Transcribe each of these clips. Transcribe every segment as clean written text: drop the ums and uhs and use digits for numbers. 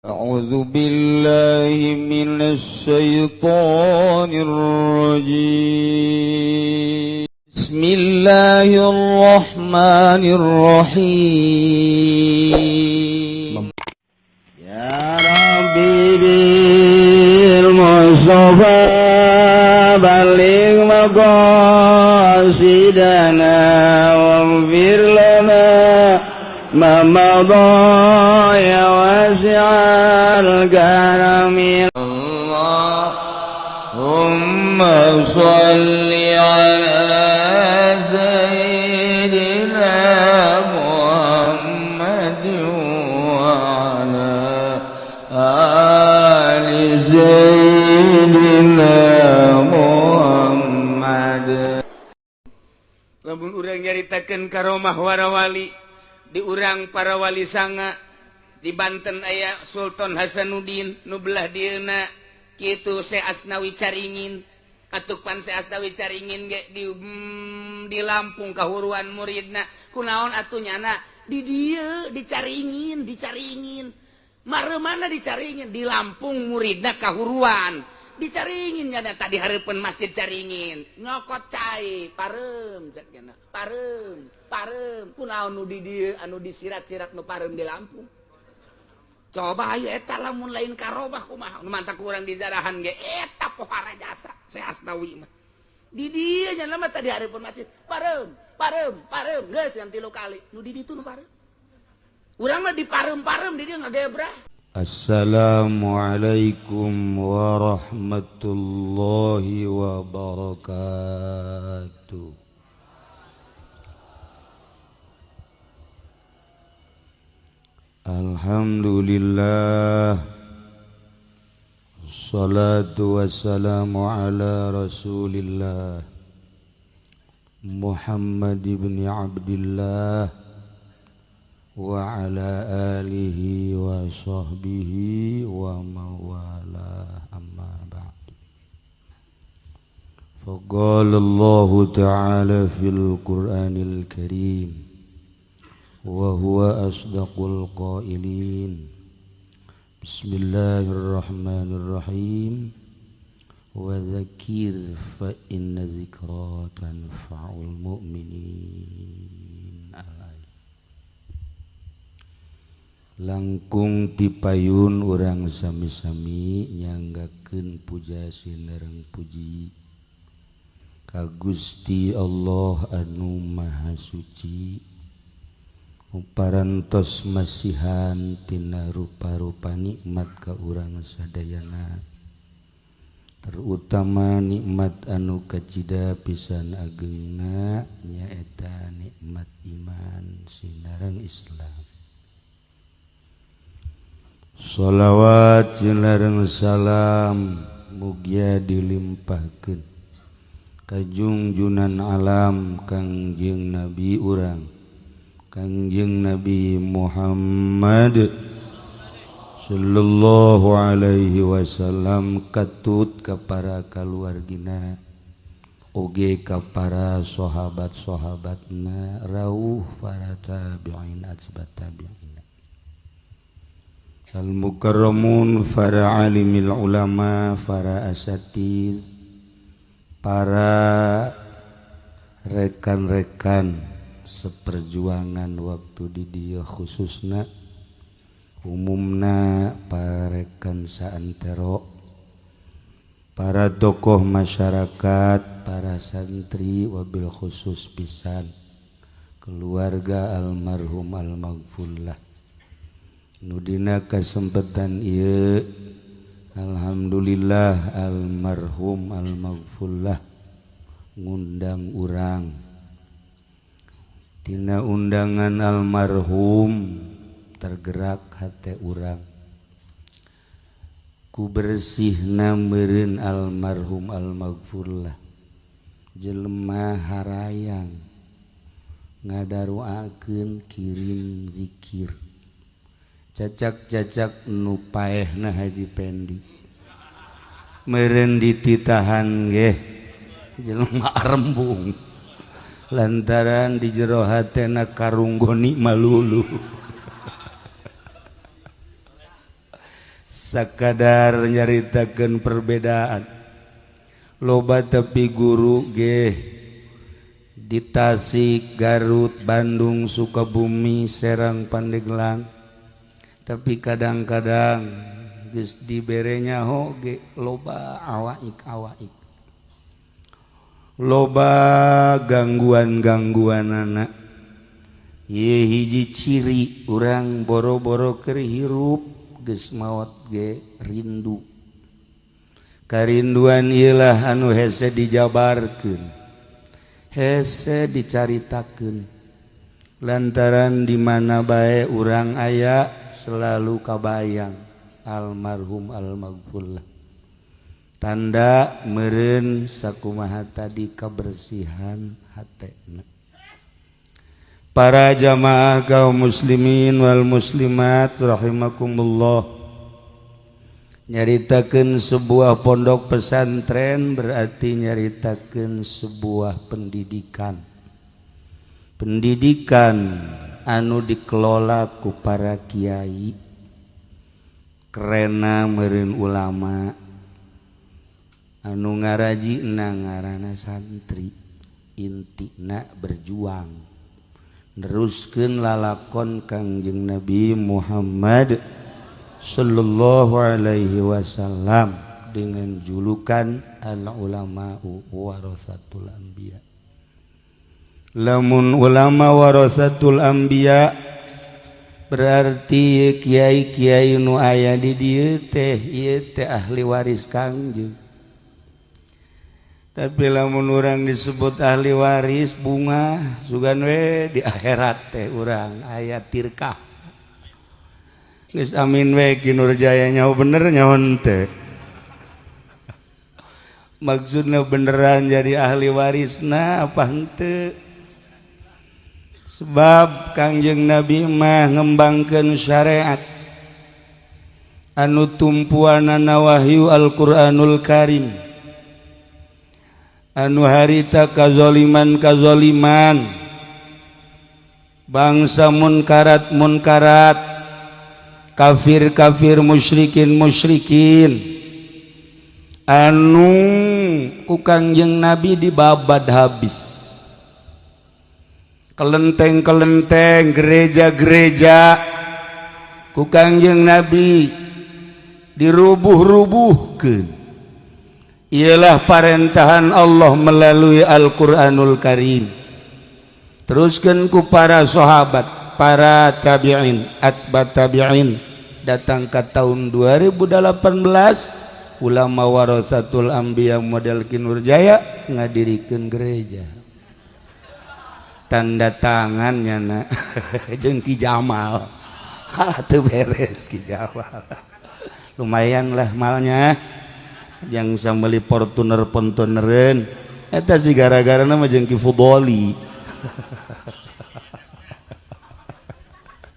أعوذ بالله من الشيطان الرجيم بسم الله الرحمن الرحيم يا ربي بالمصطفى بلغ مقاصدنا واغفر لنا ما مضى يا واسع الكرم اللهم صل على سيدنا محمد وعلى آل سيدنا محمد. Lamun urang nyaritakeun karomah warawali di urang para wali sanga di Banten aya Sultan Hasanuddin nu belah dieuna kitu Syekh Asnawi Caringin atuk pan Syekh Asnawi Caringin ge di Lampung kahuruan muridna kunaon atuh nyana di dieu di Caringin maremana di Caringin di Lampung muridna kahuruan di Caringin nyana tadi hareupeun masjid Caringin nyokot cai parem cek nyana parem kunaon nu di dieu anu disirat-sirat nu parem di Lampung coba ayo eta lamun lain karobah kumaha nu mantap urang di zarahan ge eta pohara jasa Syekh Asnawi mah di dieu nya mah tadi hareupeun masjid parem geus yang 3 kali nu di ditu nu parem urang mah di parem di dieu ngagebrah. Assalamualaikum warahmatullahi wabarakatuh. Alhamdulillah, salatu wassalamu ala rasulillah Muhammad ibn Abdillah wa ala alihi wa sahbihi wa mawala amma ba'du. Faqala Allah ta'ala fil Qur'anil Karim wa huwa asdaqul qailin. Bismillahirrahmanirrahim. Wa dzakir fa inna dzikra tanfa'ul mu'minin. Langkung tipayun urang sami-sami nyanggakeun puja sinereng puji ka Gusti Allah anu Maha Suci parantos masihan tina rupa-rupa nikmat ka urang sadayana terutama nikmat anu kacida pisan ageungna nyaeta nikmat iman sinereng Islam. Shalawat jenareng salam mugia dilimpahkeun ka junjunan alam Kangjeng Nabi urang Kangjeng Nabi Muhammad sallallahu alaihi wasallam katut ka para kaluargina oge ka para sahabat-sahabatna rawuh para tabi'in atba't tabi'in al-mukarramun para alimil ulama para asatid para rekan-rekan seperjuangan waktu di dieu khususna umumna para rekan saantero para tokoh masyarakat para santri wabil khusus pisan keluarga almarhum al-maghfurlah nu dina kasempatan ieu alhamdulillah almarhum al-maghfurlah ngundang urang tina undangan almarhum tergerak hate urang ku bersihna meureun almarhum al-maghfurlah jelema harayang ngadaruakeun kirim zikir cacak-cacak nu paehna Haji Pendi meureun dititahan ge jelema rembung lantaran di jero hatena karunggoni malulu sakadar nyaritakeun perbedaan loba tapi guru ge di Tasik, Garut, Bandung, Sukabumi, Serang, Pandeglang, tapi kadang-kadang geus diberenya hoge loba awaik loba gangguan-gangguanana. Ye hiji ciri urang boro-boro keur hirup geus maot ge rindu. Karinduan ieulah anu hese dijabarkeun, hese dicaritakeun. Lantaran di mana bae urang aya selalu kabayang almarhum almaghfurlah. Tanda meureun sakumaha tadi kabersihan hatena. Para jamaah kaum muslimin wal muslimat rahimakumullah, nyaritakeun sebuah pondok pesantren berarti nyaritakeun sebuah pendidikan anu dikelola ku para kiai kerena meureun ulama anu ngarajina ngaranna santri, intina berjuang neruskeun lalakon Kangjeng Nabi Muhammad sallallahu alaihi wasallam dengan julukan al ulama'u warasatul anbiya. Lamun ulama warasatul anbiya berarti kiai-kiai nu aya di dieu teh ahli waris Kangjeng. Tapi lamun urang disebut ahli waris bunga sugan we di akhirat teh urang aya tirkah. Geus amin we Ki Nurjaya nyaho bener nyaho teh. Maksudna beneran jadi ahli warisna apa henteu? Sebab Kangjeng Nabi mah ngembangkeun syariat anu tumpuanana wahyu Al-Qur'anul Karim. Anu harita kazoliman bangsa munkarat kafir musyrikin anu ku Kangjeng Nabi dibabad habis, kelenteng gereja ku Kangjeng Nabi dirubuh-rubuhkeun. Ialah perintahan Allah melalui Al-Quranul Karim. Teruskan ku para sahabat, para tabi'in, atbat tabi'in, datang ke tahun 2018 ulama warasatul anbiya model Ki Nurjaya ngadirikeun gereja. Tanda tangannya na jeung Ki Jamal. Teu beres Ki Jamal. Lumayan lah malnya. Yang sambeli Fortuner pontonereun eta si gara-gara nama jeung Ki Fudoli.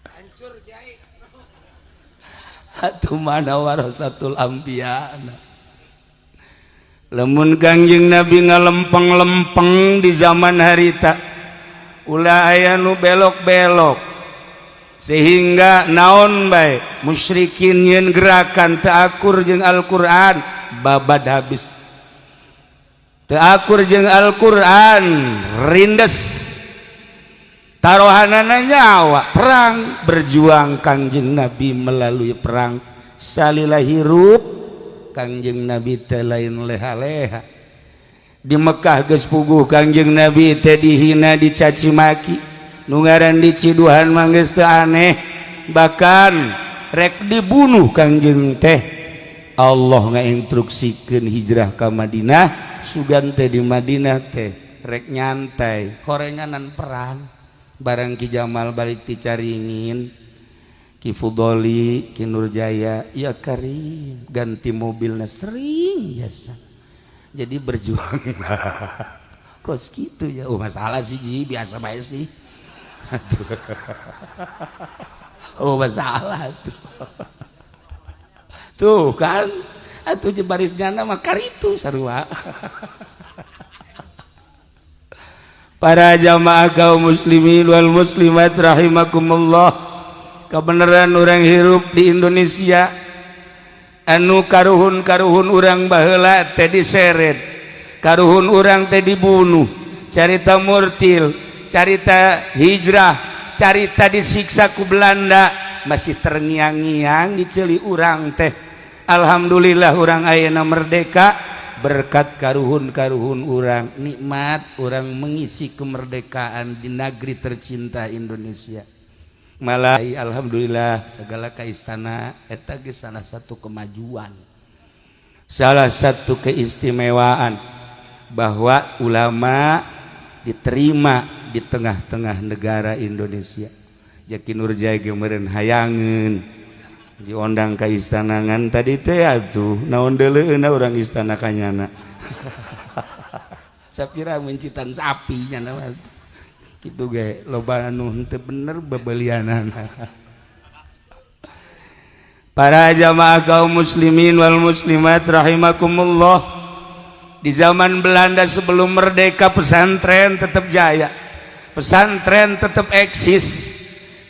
Hancur jai. Atuh mana warasatul anbiya. Lamun Kangjeng Nabi ngalempeng-lempeng di zaman harita ulah aya nu belok-belok sehingga naon bae musyrikin nyeun gerakan teu akur jeung Al-Qur'an babad habis. Teu akur jeung Al-Qur'an rindes tarohanana nyawa perang berjuang Kangjeng Nabi melalui perang salila hirup Kangjeng Nabi teh lain leha-leha. Di Mekah geus puguh Kangjeng Nabi teh dihina dicaci maki, nu ngaran diciduhan mah geus teu aneh, bahkan rek dibunuh Kangjeng teh Allah ngainstruksikeun hijrah ka Madinah, sugan teh di Madinah teh rek nyantai horenganan perang barang Ki Jamal balik dicaringin Ki Fudoli, Ki Nurjaya, ya Karim ganti mobilnya sering biasa jadi berjuang. Kos gitu ya, masalah sih Ji, biasa bae sih. Masalah tuh. Tuh kan, atuh barisnya nama karitu sarua. Para jamaah kaum muslimin wal muslimat rahimakumullah, kebenaran orang hirup di Indonesia anu karuhun-karuhun urang baheula teh diseret, karuhun urang teh dibunuh, carita murtil, carita hijrah, carita disiksa ku Belanda masih terngiang-ngiang diceli urang teh. Alhamdulillah urang ayeuna merdeka berkat karuhun-karuhun urang, nikmat urang mengisi kemerdekaan di negeri tercinta Indonesia. Malah alhamdulillah segala ka istana eta ge salah satu kemajuan, salah satu keistimewaan bahwa ulama diterima di tengah-tengah negara Indonesia. Jaki Nurjaya ge meureun hayangeun diondang ka istana ngan tadi teh atuh naon deuleueuna urang istana kanyana. Sapira mencitan sapi nya na kitu ge loba anu henteu bener babalianana. Para jamaah kaum muslimin wal muslimat rahimakumullah, di zaman Belanda sebelum merdeka pesantren tetap jaya, pesantren tetap eksis.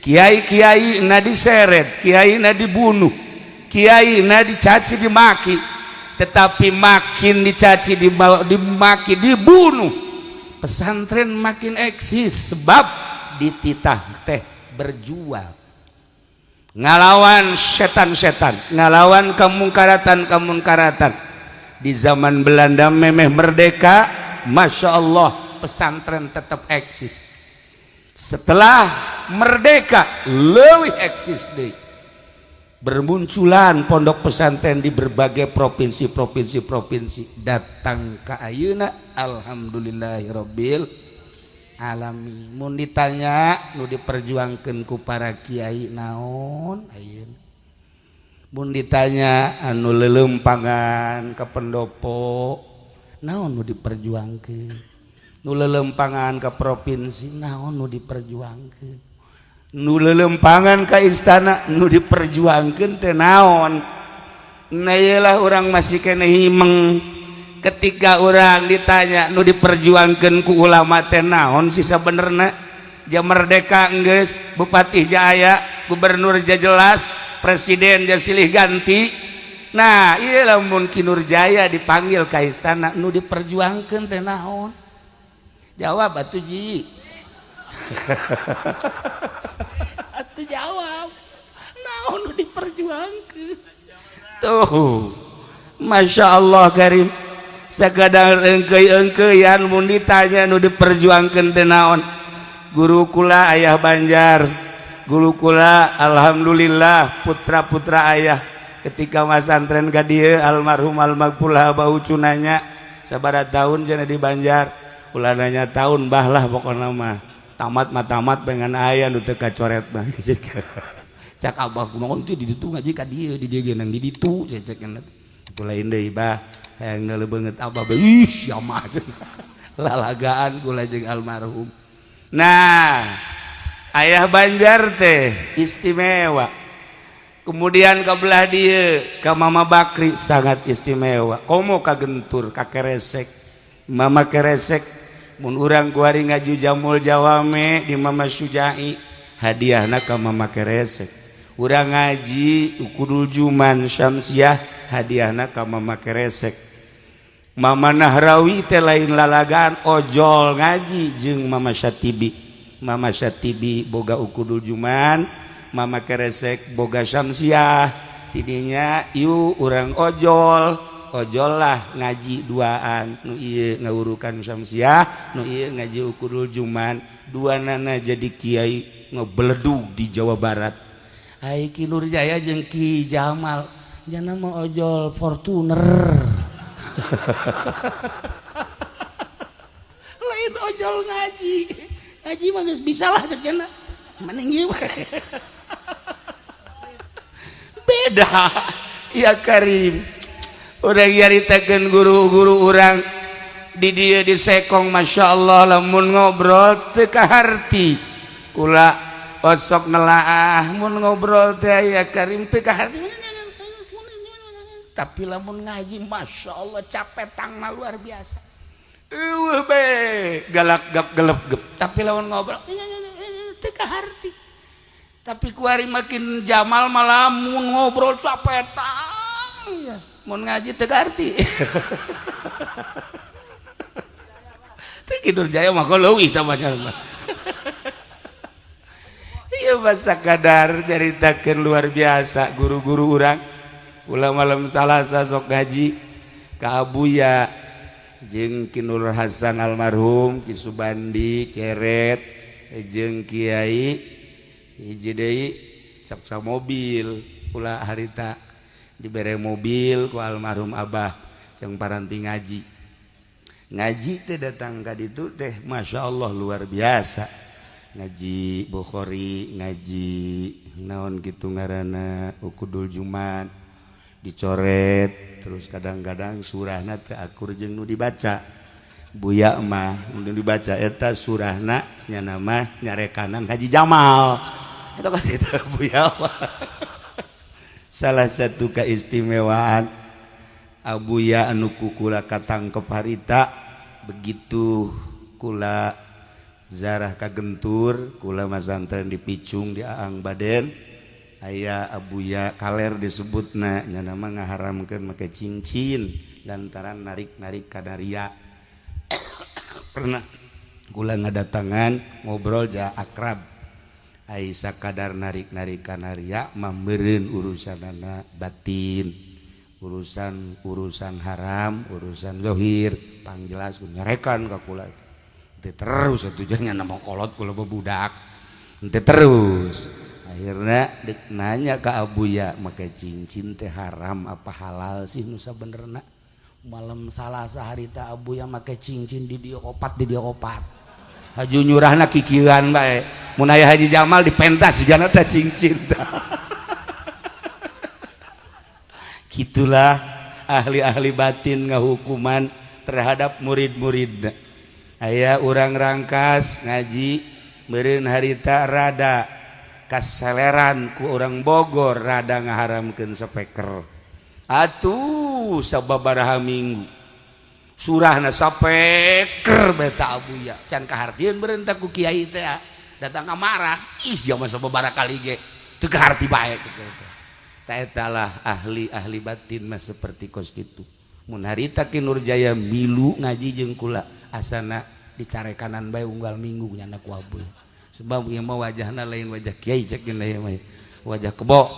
Kiai-kiai na diseret, kiai na dibunuh, kiai na dicaci dimaki, tetapi makin dicaci dimaki dibunuh, pesantren makin eksis sebab dititah teh berjual, ngalawan setan-setan, ngalawan kemungkaratan. Di zaman Belanda memeh merdeka, masya Allah pesantren tetap eksis. Setelah merdeka leuwih eksis deui, bermunculan pondok pesantren di berbagai provinsi datang ka ayeuna alhamdulillahirabbil alamin. Mun ditanya nu diperjuangkeun ku para kiai naon ayeuna, mun ditanya anu leuleumpangan ka pendopo naon nu diperjuangkeun, nu lelempangan ke provinsi naon nu diperjuangkeun, nu lelempangan ke istana nu diperjuangkeun teh naon. Nah iyalah urang masih kene himeng ketika urang ditanya nu diperjuangkeun ku ulama teh naon sih sabenerna. Jam merdeka geus bupati jaya, gubernur ja jelas, presiden ja silih ganti. Nah iyalah mun Ki Nurjaya dipanggil ka istana nu diperjuangkeun teh naon. Jawab atuh Ji. Atuh jawab. Naon nu diperjuangkeun? Tuh. Masya Allah karim. Sagadang engkeuy-engkeuyan mun ditanya nu diperjuangkeun teh naon. Guru kula ayah Banjar. Guru kula alhamdulillah putra-putra ayah ketika masantren ka dieu almarhum almarhumah bau cunanya sabaraha tahun cenah di Banjar. Ulah nanya tahun bah lah pokokna mah tamat pengen aya nu teu kacoret mah. Cak abah kunaon teh di ditu ngaji ka dieu di dieu ge nang di ditu cek itu lain deui bah hayang neuleuh beungeut abah ih sia mah lalagaan kula jeung almarhum. Nah ayah Banjar teh istimewa, kemudian ka belah dieu ka Mama Bakri sangat istimewa, komo ka Gentur ka Keresek Mama Keresek. Mun urang kuari ngaju jamul jawame di Mama Syujai hadiahna ka Mama Keresek. Urang ngaji ukudul juman syamsiah hadiahna ka Mama Keresek. Mama Nahrawi teh lain lalagaan ojol ngaji jeung Mama Syatibi. Mama Syatibi boga ukudul juman, Mama Keresek boga syamsiah. Tidinya ieu urang ojol lah ngaji duaan, nu ieu ngawurukan syamsiah, nu ieu ngaji ukudul juman, duanana jadi kiai ngebeledug di Jawa Barat. Ai Ki Nurjaya jeung Ki Jamal jana mah ojol Fortuner. Lain ojol ngaji mah geus bisa lah cenah mending ieu beda ya Karim. Udah nyaritakeun guru-guru urang di dieu di Sekong masya Allah lamun ngobrol teu kaharti kula osok nelaah mun ngobrol teh aya Karim teu kaharti tapi lamun ngaji masya Allah capetang luar biasa eueuh be galak gelep-gelep tapi lamun ngobrol teu kaharti tapi kuari makin Jamal malah mun ngobrol capetang mau ngaji teu arti. Teu Ki Jaya mah leuwih tamanya. Iya masa kadar nyaritakeun luar biasa guru-guru urang. Ulah malam Salasa sok ngaji ka Abuya jeung Ki Nur Hasan almarhum, Ki Subandi Ceret jeung Kiai hiji deui saksa mobil ulah harita dibere mobil ku almarhum Abah jeung paranti ngaji teh datang ka ditu teh Masya Allah luar biasa ngaji Bukhari ngaji naon kitu ngaranna Ukudul Jumat dicoret terus kadang-kadang surahna teu akur jeung nu dibaca Buya mah nu dibaca eta surahna nya nama nyarekanan Haji Jamal eta kan eta Buya salah satu keistimewaan Abuya anu kula katangkep harita begitu kula zarah kagentur kula masantren di Picung di Aang Baden aya Abuya kaler disebutna nya nama ngaharamkeun make cincin lantaran narik-narik kadaria pernah kula ngadatangan ngobrol ja akrab ai sakadar narik-narik kanaria mah meureun urusanana batin urusan haram urusan zahir pangjelas nyarekan ka kula teu terus atunya nama kolot kula budak teu terus akhirnya dek nanya ke Abuya make cincin teh haram apa halal sih nu sabenerna malam Salasa harita Abuya make cincin di dieu opat haju nyurahna kikieuan bae mun aya Haji Jamal dipentas jana teh cincin gitulah ahli-ahli batin ngahukuman terhadap murid-murid aya urang rangkas ngaji meureun harita rada kaseleran ku orang Bogor rada ngaharamkeun speaker atuh sababaraha minggu surahna speaker beta Abuya can kahartieun meureun ku kiai teh datang amarah ih jama sababaraha kali ge teu kaharti bae cek eta ta etalah ahli batin mah seperti kos kitu mun harita Ki Nur Jaya milu ngaji jeung kula asana dicarekanan bae unggal minggu nyana ku Abuya sebab ieu mah wajahna lain wajah kiai cek ieu mah wajah kebo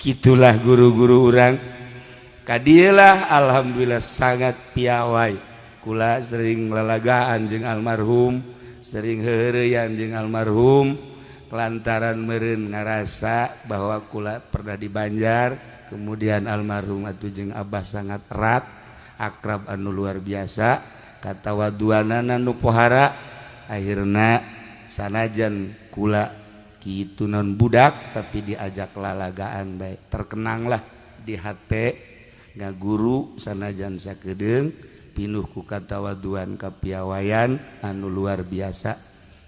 gitulah guru-guru urang kadieulah alhamdulillah sangat piawai kula sering lalagaan jeung almarhum sering heureuyan jeung almarhum lantaran meureun ngarasa bahwa kula pernah di Banjar kemudian almarhum atuh jeung Abah sangat erat akrab anu luar biasa katawaduanana nu pohara akhirna sanajan kula kitu non budak tapi diajak lalagaan baik terkenanglah di hate ngaguru sanajan sakedeung pinuh ku katawaduan kapiawayan anu luar biasa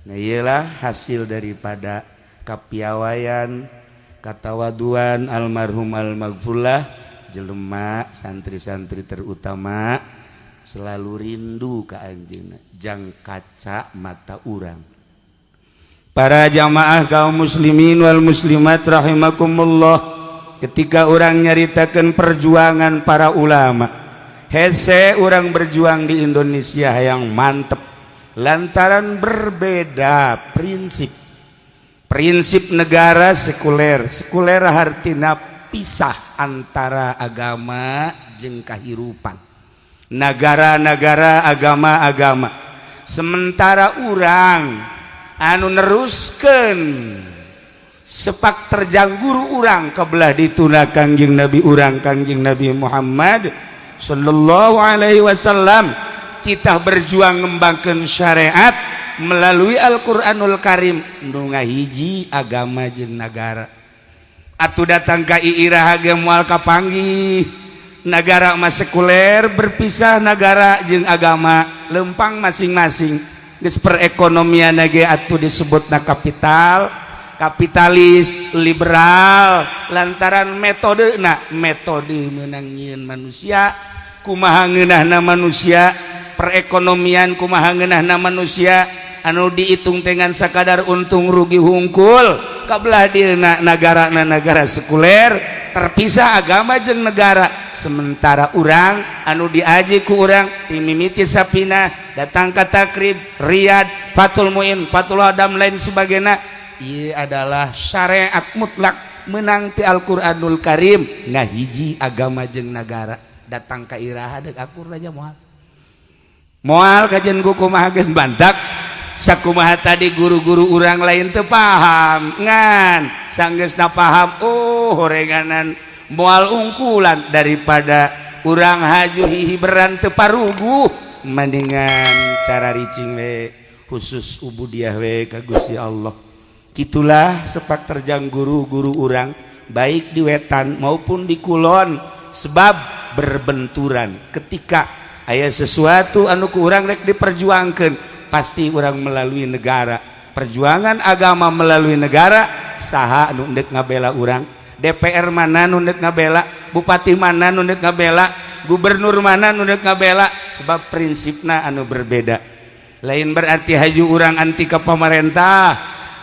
nah iyalah hasil daripada kapiawayan katawaduan almarhum almaghfurlah jelema santri-santri terutama selalu rindu ka anjeunna jang kaca mata urang. Para jamaah kaum muslimin wal muslimat rahimakumullah ketika orang nyaritakeun perjuangan para ulama hese orang berjuang di Indonesia yang mantep lantaran berbeda prinsip negara sekuler artina pisah antara agama jeung kahirupan negara-negara agama-agama sementara urang anu neruskeun sepak terjang guru urang kabelah dituna Kangjeng Nabi urang Kangjeng Nabi Muhammad sallallahu alaihi wasallam kita berjuang ngembangkeun syariat melalui Al-Qur'anul Karim nu ngahiji agama jeung nagara atuh datang ka iiraha ge moal kapanggih negara mah sekuler berpisah negara jeung agama lempang masing-masing geus perekonomian ge atuh disebutna kapitalis liberal lantaran metode meunang nyieun manusia kumaha ngeunahna manusia perekonomian kumaha ngeunahna manusia anu dihitung dengan sakadar untung rugi hungkul kabelah dina negara sekuler terpisah agama jeung negara sementara urang anu diaji ku urang timimiti sapina datang ka takrib Riyad Fathul Muin Fathul Adam lain sebagainya ieu adalah syariat mutlak menang ti Al-Qur'anul Karim ngahiji agama jeung negara datang ka iraha deuk akur aja moal kajen ku kumaha geus bantak sakumaha tadi guru-guru urang lain teu paham ngan sanggeusna paham horenganan moal ungkulan daripada urang haju hihiberan teu paruguh mendingan cara ricing we khusus ubudiah we ka Gusti Allah kitulah sepak terjang guru-guru urang baik di wetan maupun di kulon sebab berbenturan ketika aya sesuatu anu ku urang rek diperjuangkeun pasti orang melalui negara perjuangan agama melalui negara saha anu endek ngabela urang DPR mana anu endek ngabela bupati mana anu endek ngabela gubernur mana anu endek ngabela sebab prinsipna anu berbeda lain berarti haju urang anti ka pamarentah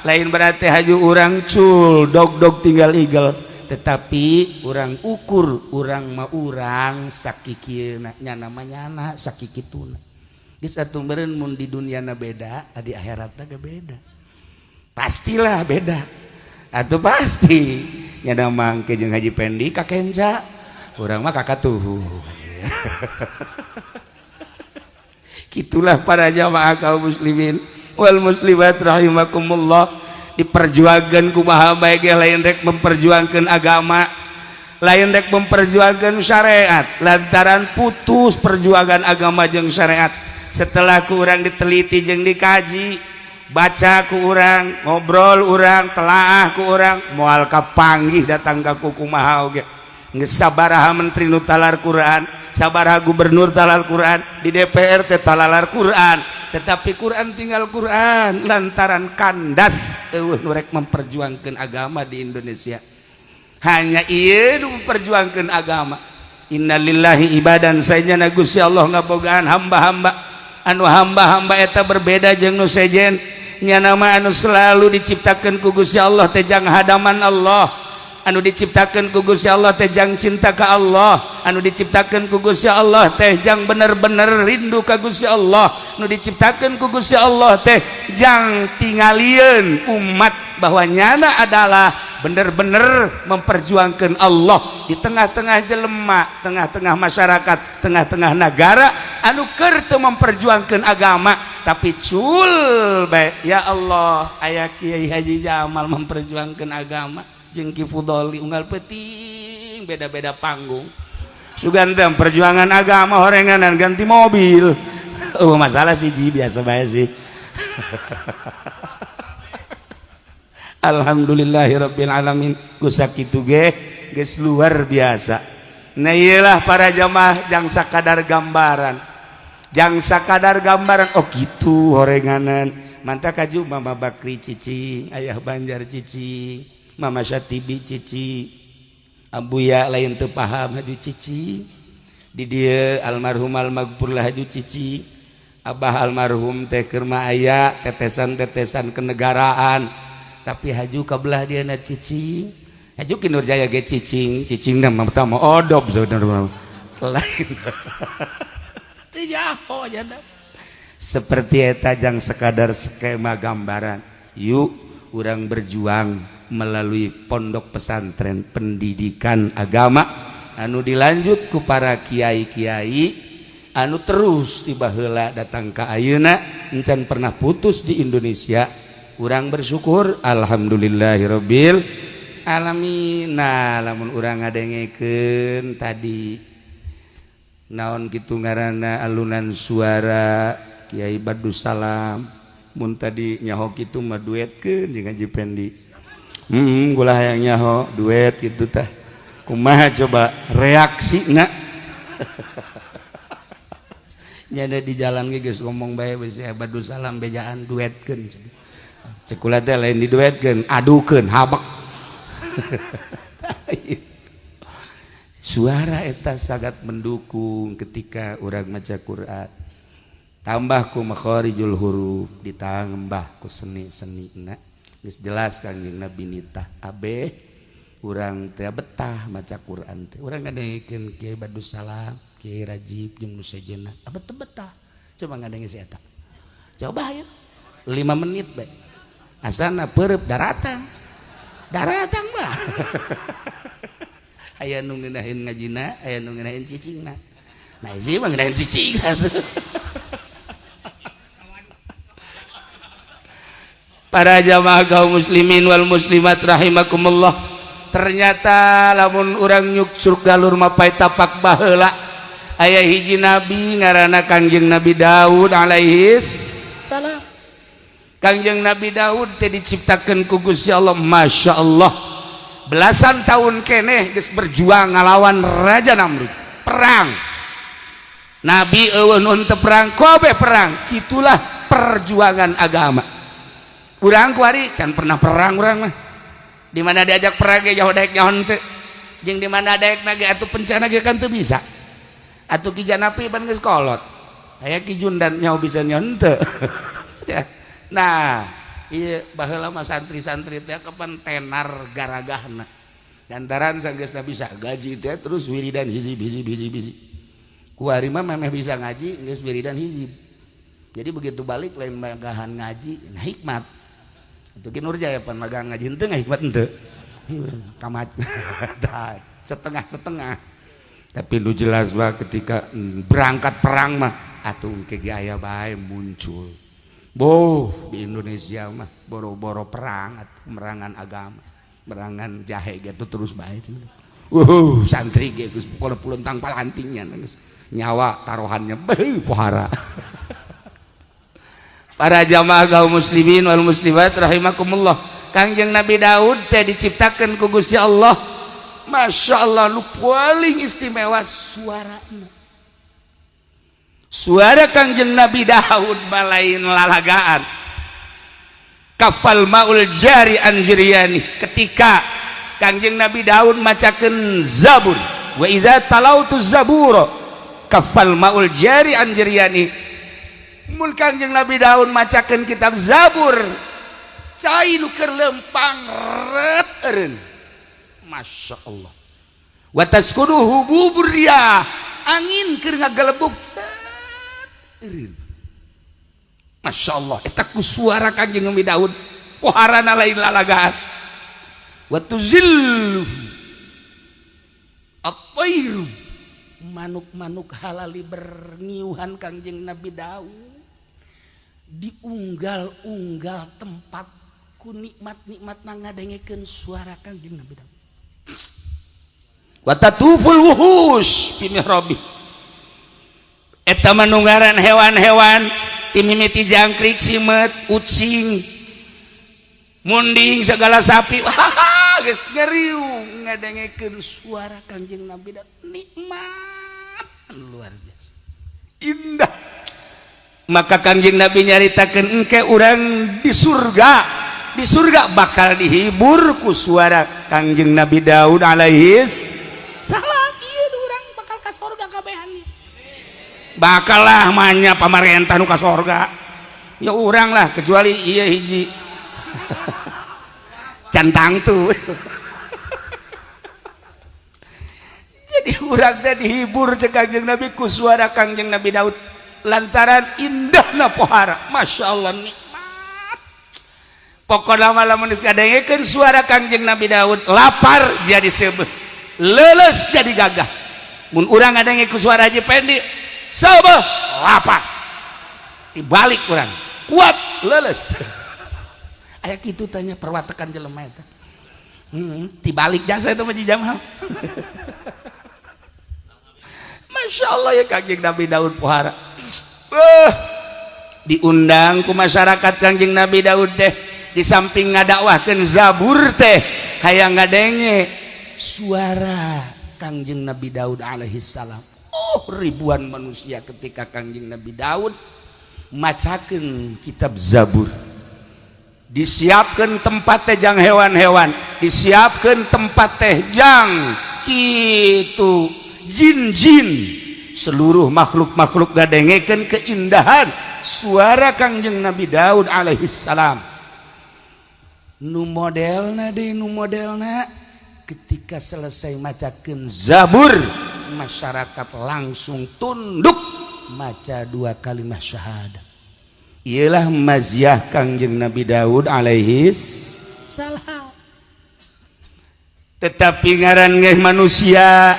lain berarti haju urang cul dog tinggal igel tetapi orang ukur urang mah urang sakikieuna nya namanya na sakikituna geus atuh mun di duniana beda di akhiratna ge beda pastilah beda atuh pasti nya mangke jeung Haji Pendi ka Kenca urang mah kakatuhu kitulah para jamaah kaum muslimin wal muslimat rahimakumullah diperjuangkeun kumaha bae ge lain rek memperjuangkeun agama lain rek memperjuangkeun syariat lantaran putus perjuangan agama jeung syariat setelah ku urang diteliti jeung dikaji baca ku urang ngobrol urang telaah ku urang moal kapanggih datang ka kumaha oge geus sabaraha menteri nu talar Quran sabaraha gubernur talar Quran di DPR teh talalar Quran tetapi Quran tinggal Quran lantaran kandas eueuh nu rek memperjuangkeun agama di Indonesia hanya ieu nu memperjuangkeun agama innalillahi ibadan sayyidina Gusti Allah ngabogaan hamba-hamba anu hamba-hamba eta berbeda jeung nu sejen nya nama anu selalu diciptakeun ku Gusti Allah teh jang hadaman Allah anu diciptakeun ku Gusti Allah teh jang cinta ka Allah anu diciptakeun ku Gusti Allah teh jang bener-bener rindu ka Gusti Allah anu diciptakeun ku Gusti Allah teh jang tingalieun umat bahwa nyana adalah bener-bener memperjuangkan Allah di tengah-tengah jelema, tengah-tengah masyarakat, tengah-tengah negara anu keur teu memperjuangkan agama tapi cul bae ya Allah aya Kiai Haji Jamal memperjuangkan agama jeung Ki Fudoli unggal peuting beda-beda panggung suganten perjuangan agama horenganan ganti mobil masalah siji biasa bae sih Alhamdulillahirabbil alamin kusakitu ge geus luar biasa. Nah iyalah para jamaah jang sakadar gambaran. Jang sakadar gambaran oh kitu horenganan. Manta kaju Mama Bakri cicing, Ayah Banjar cicing, Mama Syatibi cicing. Abuya lain teu paham haju cicing. Di dieu almarhum almaghfurlah haju cicing. Abah almarhum teh keur mah aya tetesan-tetesan kenegaraan. Tapi haju kabelah dia na cicing haju ki Nurjaya ge cicing na mah odop saudara lain teu jaho nya seperti eta jang sekadar skema gambaran yuk urang berjuang melalui pondok pesantren pendidikan agama anu dilanjut ku para kiai-kiai anu terus tiba heula datang ka ayeuna encan pernah putus di Indonesia. Urang bersyukur alhamdulillahirabbil alamin. Nah lamun urang ngadengekeun tadi naon kitu ngaranna alunan suara Kiai Badus Salam mun tadi nyaho kitu mah duetkeun jeung Haji Pendi gula hayang nyaho duet kitu tah kumaha coba reaksina nyada di jalan ge geus ngomong bae we Badus Salam bejaan duetkeun cekula teh lain diduetkeun adukeun habak suara eta sangat mendukung ketika urang maca Quran tambah ku makharijul huruf ditambah ku seni-senina geus jelas Kangjeng Nabi nitah abeh urang teh betah maca Quran teh urang ngadengekeun Kiai Badus Salam Kiai Rajib jeung nu sejenna abet teh betah coba ngadengeun si eta coba ya 5 menit bae asana peureup daratang mah aya nu ngeunaheun ngajina aya nu ngeunaheun cicingna nah isi mah ngeunaheun cicingna para jamaah kaum muslimin wal muslimat rahimakumullah ternyata lamun urang nyuk surga lur mapai tapak baheula aya hiji nabi ngaranna Kangjeng Nabi Daud alaihi salam. Kangjeng Nabi Daud teh diciptakeun ku Gusti Allah Masya Allah belasan tahun keneh geus berjuang ngalawan Raja Namrud perang nabi eueuh nu teu perang kobe perang kitulah perjuangan agama. Urang kuari can pernah perang urang mah. Di mana diajak perang ge jauh daek nyaho teu. Jeung di mana daek ge atuh pencana ge kan teu bisa. Atuh ki janapi pan geus kolot. Aya ki jundan nyaho bisa nyaho teu. Nah, ieu baheula mah santri-santri teh kapan tenar garagahna. Lantaran sanggeusna bisa gaji teh terus wiridan hizib. Kuari mah memeh bisa ngaji geus wiridan hizib. Jadi begitu balik lain magahan ngaji hikmat. Itu ki Nurjaya pan magang ngaji henteu hikmat henteu. Kamat. Setengah-setengah. Tapi nu jelas mah ketika berangkat perang mah atuh ke aya bae muncul. Boh di Indonesia mah boro-boro perang merangan agama, merangan jahe gitu terus bae. Santri ge geus puluntang palantingnya geus. Nyawa taruhannya beuh pohara. Para jamaah kaum muslimin wal muslimat rahimakumullah Kangjeng Nabi Daud teh diciptakeun ku Gusti Allah Masya Allah nu paling istimewa suarana suara Kangjeng Nabi Daud malain lalagaan kafal maul jari anjiryani ketika Kangjeng Nabi Daud macakeun Zabur wa idza talautu zabura kafal maul jari anjiryani mun Kangjeng Nabi Daud macakeun kitab Zabur cai nu keur lempang ret eureun Masya Allah wa taskuduhu buburiyah angin keur ngagelebuk eureun Masya Allah eta ku suara Kangjeng Nabi Daud poharana lain lalagaan wa tuzillu at-tairu manuk-manuk halali berngiuhan Kangjeng Nabi Daud diunggal-unggal tempat ku nikmat-nikmat ngadengekeun suara Kangjeng Nabi Daud wa tatuful wuhush fi mihrabi eta manunggaran hewan-hewan ti mimiti jangkrik simet ucing munding segala sapi geus ngeriu ngadengekeun suara Kangjeng Nabi Daud nikmat luar biasa indah. Maka Kangjeng Nabi nyaritakeun engke urang di surga bakal dihibur ku suara Kangjeng Nabi Daud alaihi salam. Ieu urang bakal ka surga kabehan bakal lah manya pamarentah nu ka surga ya urang lah kecuali ieu hiji cantang tuh jadi urang teh dihibur cek Kangjeng Nabi ku suara Kangjeng Nabi Daud lantaran indahna pohara Masya Allah nikmat pokoknya malam kadangkeun suara Kangjeng Nabi Daud lapar jadi sebeh leuleus jadi gagah mun urang ngadengekeun suara Haji Pendi sebeh lapar dibalik urang kuat leuleus aya kitu tanya perwatakan jelema eta dibalik jasa itu mah Jamal Masya Allah ya Kangjeng Nabi Daud pohara diundang ku masyarakat Kangjeng Nabi Daud teh di samping ngadakwahkeun Zabur teh kaya ngadenge suara Kangjeng Nabi Daud alaihi salam. Ribuan manusia ketika Kangjeng Nabi Daud macakeun kitab Zabur disiapkeun tempat teh jang hewan-hewan disiapkeun tempat teh jang kitu jin-jin seluruh makhluk-makhluk gadengekeun keindahan suara Kangjeng Nabi Daud alaihissalam. Nu modelna ketika selesai macakeun Zabur, masyarakat langsung tunduk maca 2 kalimat syahadat. Ialah maziah Kangjeng Nabi Daud alaihissalam. Tetapi ngaran ngeh manusia,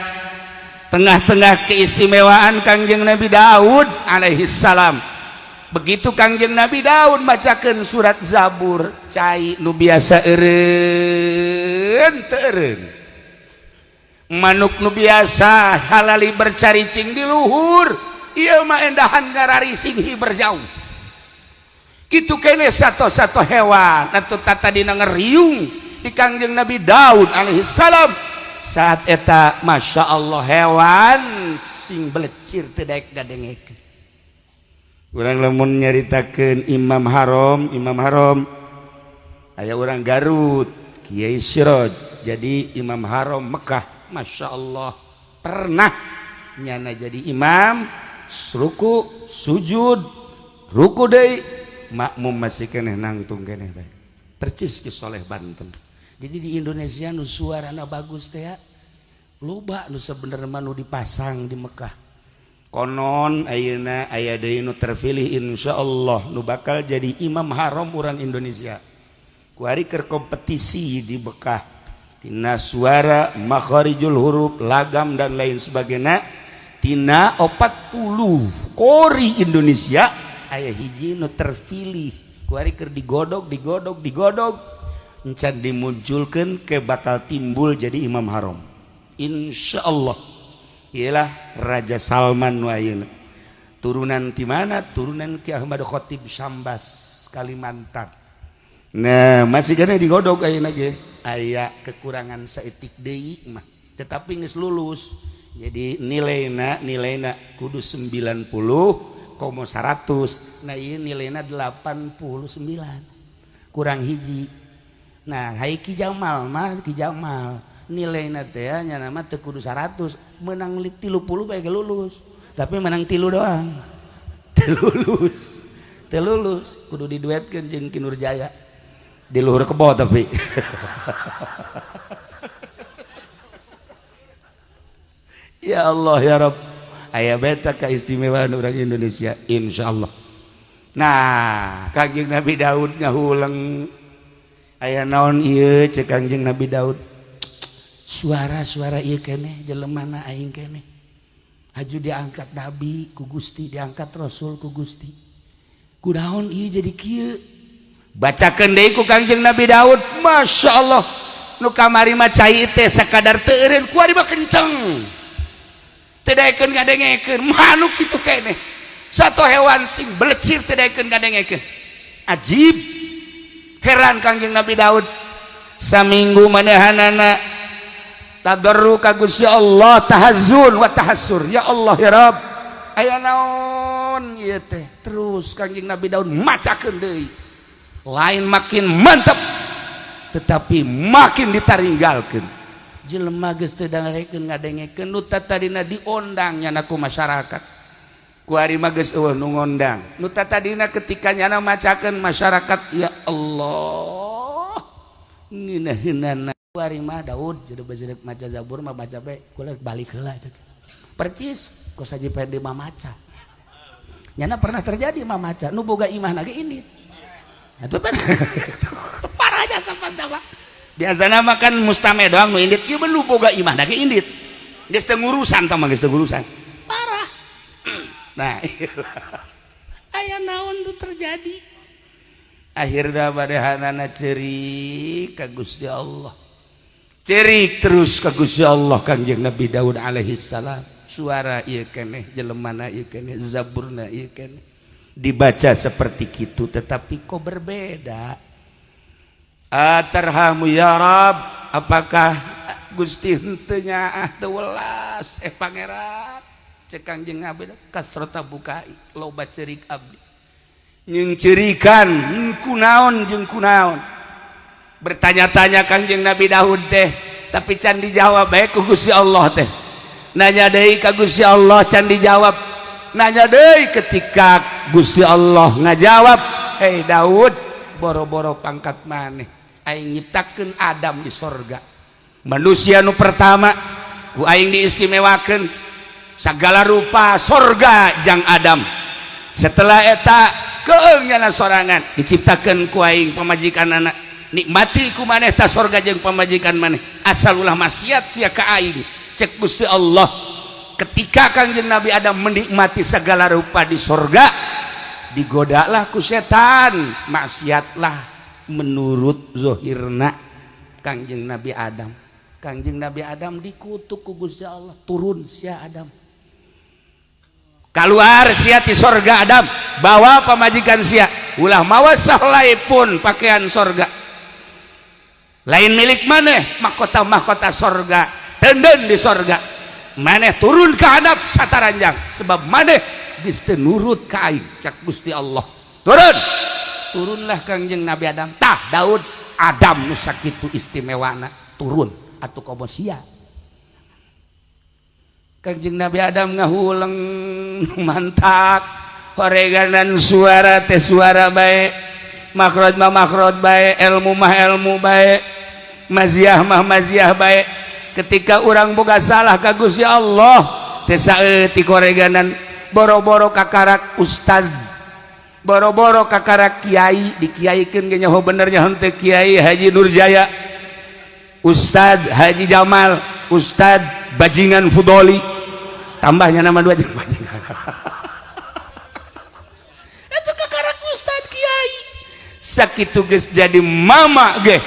tengah-tengah keistimewaan Kangjeng Nabi Daud alaihissalam. Begitu Kangjeng Nabi Daud macakeun surat Zabur, cai nu biasa eureun teu eureun. Manuk nu biasa halali bercaricing di luhur, ieu mah endahan ngararising hi berjauh. Kitu kene sato-sato hewan atuh tata dina ngeriung di Kangjeng Nabi Daud alaihissalam. Saat eta masya Allah hewan sing belecir teu daek gadengekeun. Urang lamun nyaritakeun Imam Haram aya urang Garut Kiai Siroj jadi Imam Haram Mekah, masya Allah pernah nyana jadi imam, ruku sujud ruku deui makmum masih keneh nangtung keneh bae. Percis ki Soleh Banten. Jadi di Indonesia nu suarana bagus teh ya loba nu sabenerna nu dipasang di Mekah. Konon ayeuna aya deui nu terpilih insyaallah nu bakal jadi imam haram urang Indonesia. Kuari keur kompetisi di Mekah tina suara, makharijul huruf, lagam dan lain sebagainya. Tina 40 kori Indonesia aya hiji nu terpilih. Kuari keur digodog encan dimunculkeun ke bakal timbul jadi imam haram. Insyaallah. Ialah Raja Salman nu ayeuna. Turunan ti mana? Turunan Ki Ahmad Khatib Syambas Kalimantan. Nah, masih kana digodog ayeuna ge. Aya kekurangan saeutik deui mah. Tetapi geus lulus. Jadi nilaina kudu 90,100. Nah, ieu nilaina 89. Kurang hiji. Nah, hai Ki Jamal nilaina teh nya nama teu kudu 100, menang 30 bae ge lulus. Tapi menang 3 doang. Teu lulus. Kudu diduetkeun jeung Ki Nurjaya. Di luhur kebo tapi. Ya Allah ya Rabb. Aya beta keistimewaan urang Indonesia insyaallah. Nah, Kangjeng Nabi Daud ngahulang aya naon ieu cek Kangjeng Nabi Daud. Suara-suara ieu keneh jelemana aing keneh. Haju diangkat Nabi ku Gusti, diangkat Rasul ku Gusti. Kunaon ieu jadi kieu? Bacakeun deui ku Kangjeng Nabi Daud, masya Allah. Nu kamari mah cai teh sakadar teu eureun, kuari mah kenceng. Teu daekeun gadengekeun, manuk kitu keneh. Satu hewan sing belecir teu daekeun gadengekeun. Ajib. Heran Kangjeng Nabi Daud. Saminggu manahanana tadarru ka Gusti Allah, tahazzun wa tahassur. Ya Allah ya Rabb, aya naon ieu teh? Terus Kangjeng Nabi Daud macakeun deui. Lain makin mantap, tetapi makin ditaringgalkeun. Jelema geus teu darekeun ngadengekeun nu tatadina diondang nyana ku masyarakat. Ku ari mah geus eueuh nu ngondang. Nu tatadina ketika nyana macakeun masyarakat, ya Allah. Ngeunaheunana ari mah Daud jeudeuh maca Zabur mah baca bae kula balik heula ceuk. Percis ku saji pede mah maca. Nyana pernah terjadi mah maca nu boga imahna ge indit. Atuh pan. Parah aja sampean tah. Biasana mah kan mustame doang nu indit, ieu nu boga imahna ge indit. Geus teu ngurusan tah mah geus teu ngurusan. Parah. Nah, aya naon nu terjadi? Akhirna badahanana ceurik ka Gusti Allah. Cerik terus ka Gusti Allah Kangjeng Nabi Daud alaihissalam. Suara ieu keneh, jelemana ieu keneh, zaburna ieu keneh. Dibaca seperti kitu tetapi kok berbeda. Atarhamu ya Rabb, apakah Gusti henteu nyaah teu welas pangeran? Cek Kangjeng Nabi kasrota bukai loba ceurik abdi. Nying ceurikan kunaon jeung kunaon. Bertanya-tanya Kangjeng Nabi Daud teh, tapi can dijawab bae ku Gusti Allah teh. nanya deui ka Gusti Allah can dijawab, nanya deui ketika Gusti Allah ngajawab, hei Daud, boro-boro pangkat maneh aing nyiptakeun Adam di sorga, manusia nu pertama ku aing diistimewakeun sagala rupa sorga jang Adam. Setelah eta keung nyana sorangan diciptakeun ku aing pamajikan anak, nikmati ku maneh ta sorga jeung pamajikan maneh, asal ulah maksiat sia ka aing. Cek Gusti Allah, ketika Kangjeng Nabi Adam menikmati segala rupa di sorga, digodalah ku setan, maksiatlah menurut zohirna Kangjeng Nabi Adam. Kangjeng Nabi Adam dikutuk ku Gusti Allah, turun sia Adam, keluar sia ti sorga Adam, bawa pamajikan sia ulah mawa sahlaipun pakaian sorga lain milik maneh, mahkota-mahkota sorga tenden di sorga, maneh turun ke Adam sataranjang sebab maneh geus teu nurut ka aing. Cak Gusti Allah, turunlah Kangjeng Nabi Adam, tah Daud Adam nu sakitu istimewana turun atuh komo sia. Kangjeng Nabi Adam ngahulang mantak, horeganan suara teh suara bae, makrod mah makrod bae, ilmu mah ilmu bae, maziah mah maziah bae. Ketika orang boga salah ka Gusti Allah teh saeutik horeganan boro-boro kakarak ustad, boro-boro kakarak kiai, dikiaikeun ge nyaho bener nya henteu Kiai Haji Nurjaya, Ustad Haji Jamal, Ustad Bajingan Fudoli, tambahnya nama dua jeung bajingan. Itu kakarak Ustad Kiai sakitu geus jadi mama ge.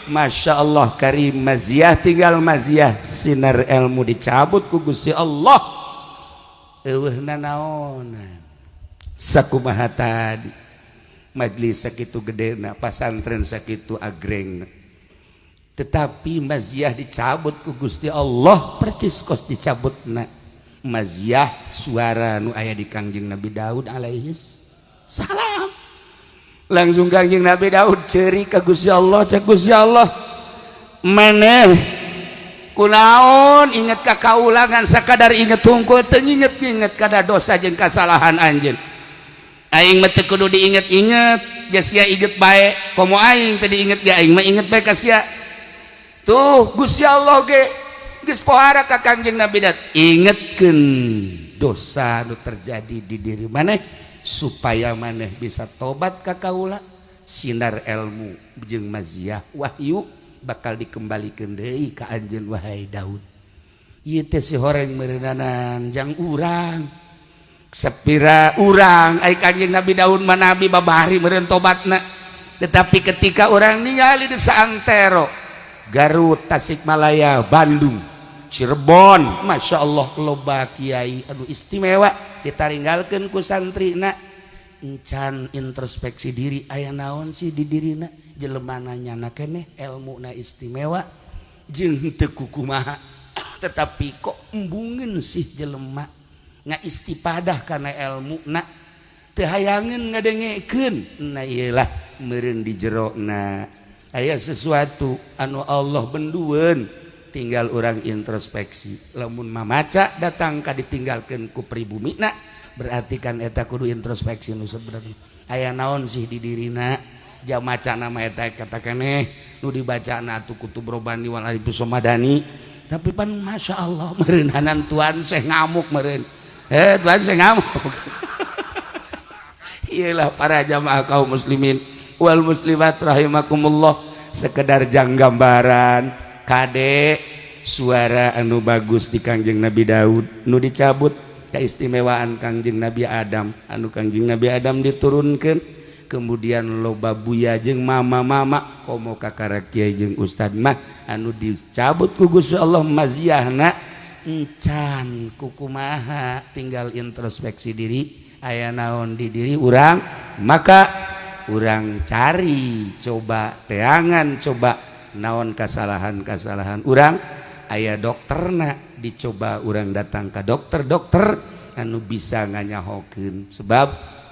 Masya Allah karim, maziah tinggal maziah, sinar ilmu dicabut ku Gusti Allah. Eueuhna naonan sakumaha tadi majelis sakitu gedena, pasantren sakitu agrengna, tetapi maziah dicabut ku Gusti Allah percis kos dicabutna maziah suara nu aya di Kangjeng Nabi Daud alaihi salam. Langsung Kangjeng Nabi Daud ceuri ka Gusti Allah, cek Gusti Allah, maneh kunaon inget ka kaulangan sakadar inget hungkul teu inget kada dosa jeung kasalahan anjeun. Aing mah teu kudu diinget-inget, geus sia inget bae, komo aing teu diinget ge aing mah inget bae ka sia. Tuh Gusti Allah ge geus pohara ka Kangjeng Nabi Daud, ingetkeun dosa nu terjadi di diri maneh supaya maneh bisa tobat ka kaula, sinar ilmu jeung maziah wahyu bakal dikembalikeun deui ka anjeun wahai Daud. Ieu teh si horeng meureunanan jang urang. Sepira urang ai Kangjeng Nabi Daud mah nabi babahari meureun tobatna, tetapi ketika orang ningali di saantero Garut, Tasikmalaya, Bandung, Cirebon, Masya Allah loba kiai anu istimewa ditaringgalkeun ku santrina, encan introspeksi diri aya naon sih di dirina, jelemana nyana keneh ilmuna istimewa jeung teu kumaha, tetapi kok embungeun sih jelema ngaistifadah kana ilmuna teu hayangeun ngadengekeun. Nah iyalah meureun di jerona aya sesuatu anu Allah bendueun, tinggal orang introspeksi. Lamun mamaca datang ka ditinggalkeun ku pribumina, berarti kan eta kudu introspeksi nu sebenarnya aya naon sih di dirina. Jam maca nama eta kata keneh nu dibacana atuh kutub Robani wal Arifus Somadani, tapi pan Masya Allah meureunanan tuan seh ngamuk meureun. Tuan seh ngamuk. Iyalah para jamaah kaum muslimin wal muslimat rahimakumullah, sekedar jang gambaran kade suara anu bagus di Kangjeng Nabi Daud nu dicabut keistimewaan Kangjeng Nabi Adam, anu Kangjeng Nabi Adam diturunkeun, kemudian loba buya jeung mama-mama komo kakara kiai jeung ustad mah anu dicabut ku Gusti Allah maziahna encan kukumaha, tinggal introspeksi diri aya naon di diri urang, maka urang cari coba teangan, coba naon kasalahan-kasalahan urang, aya dokterna dicoba urang datang ka dokter-dokter anu bisa nganyahokeun. Sebab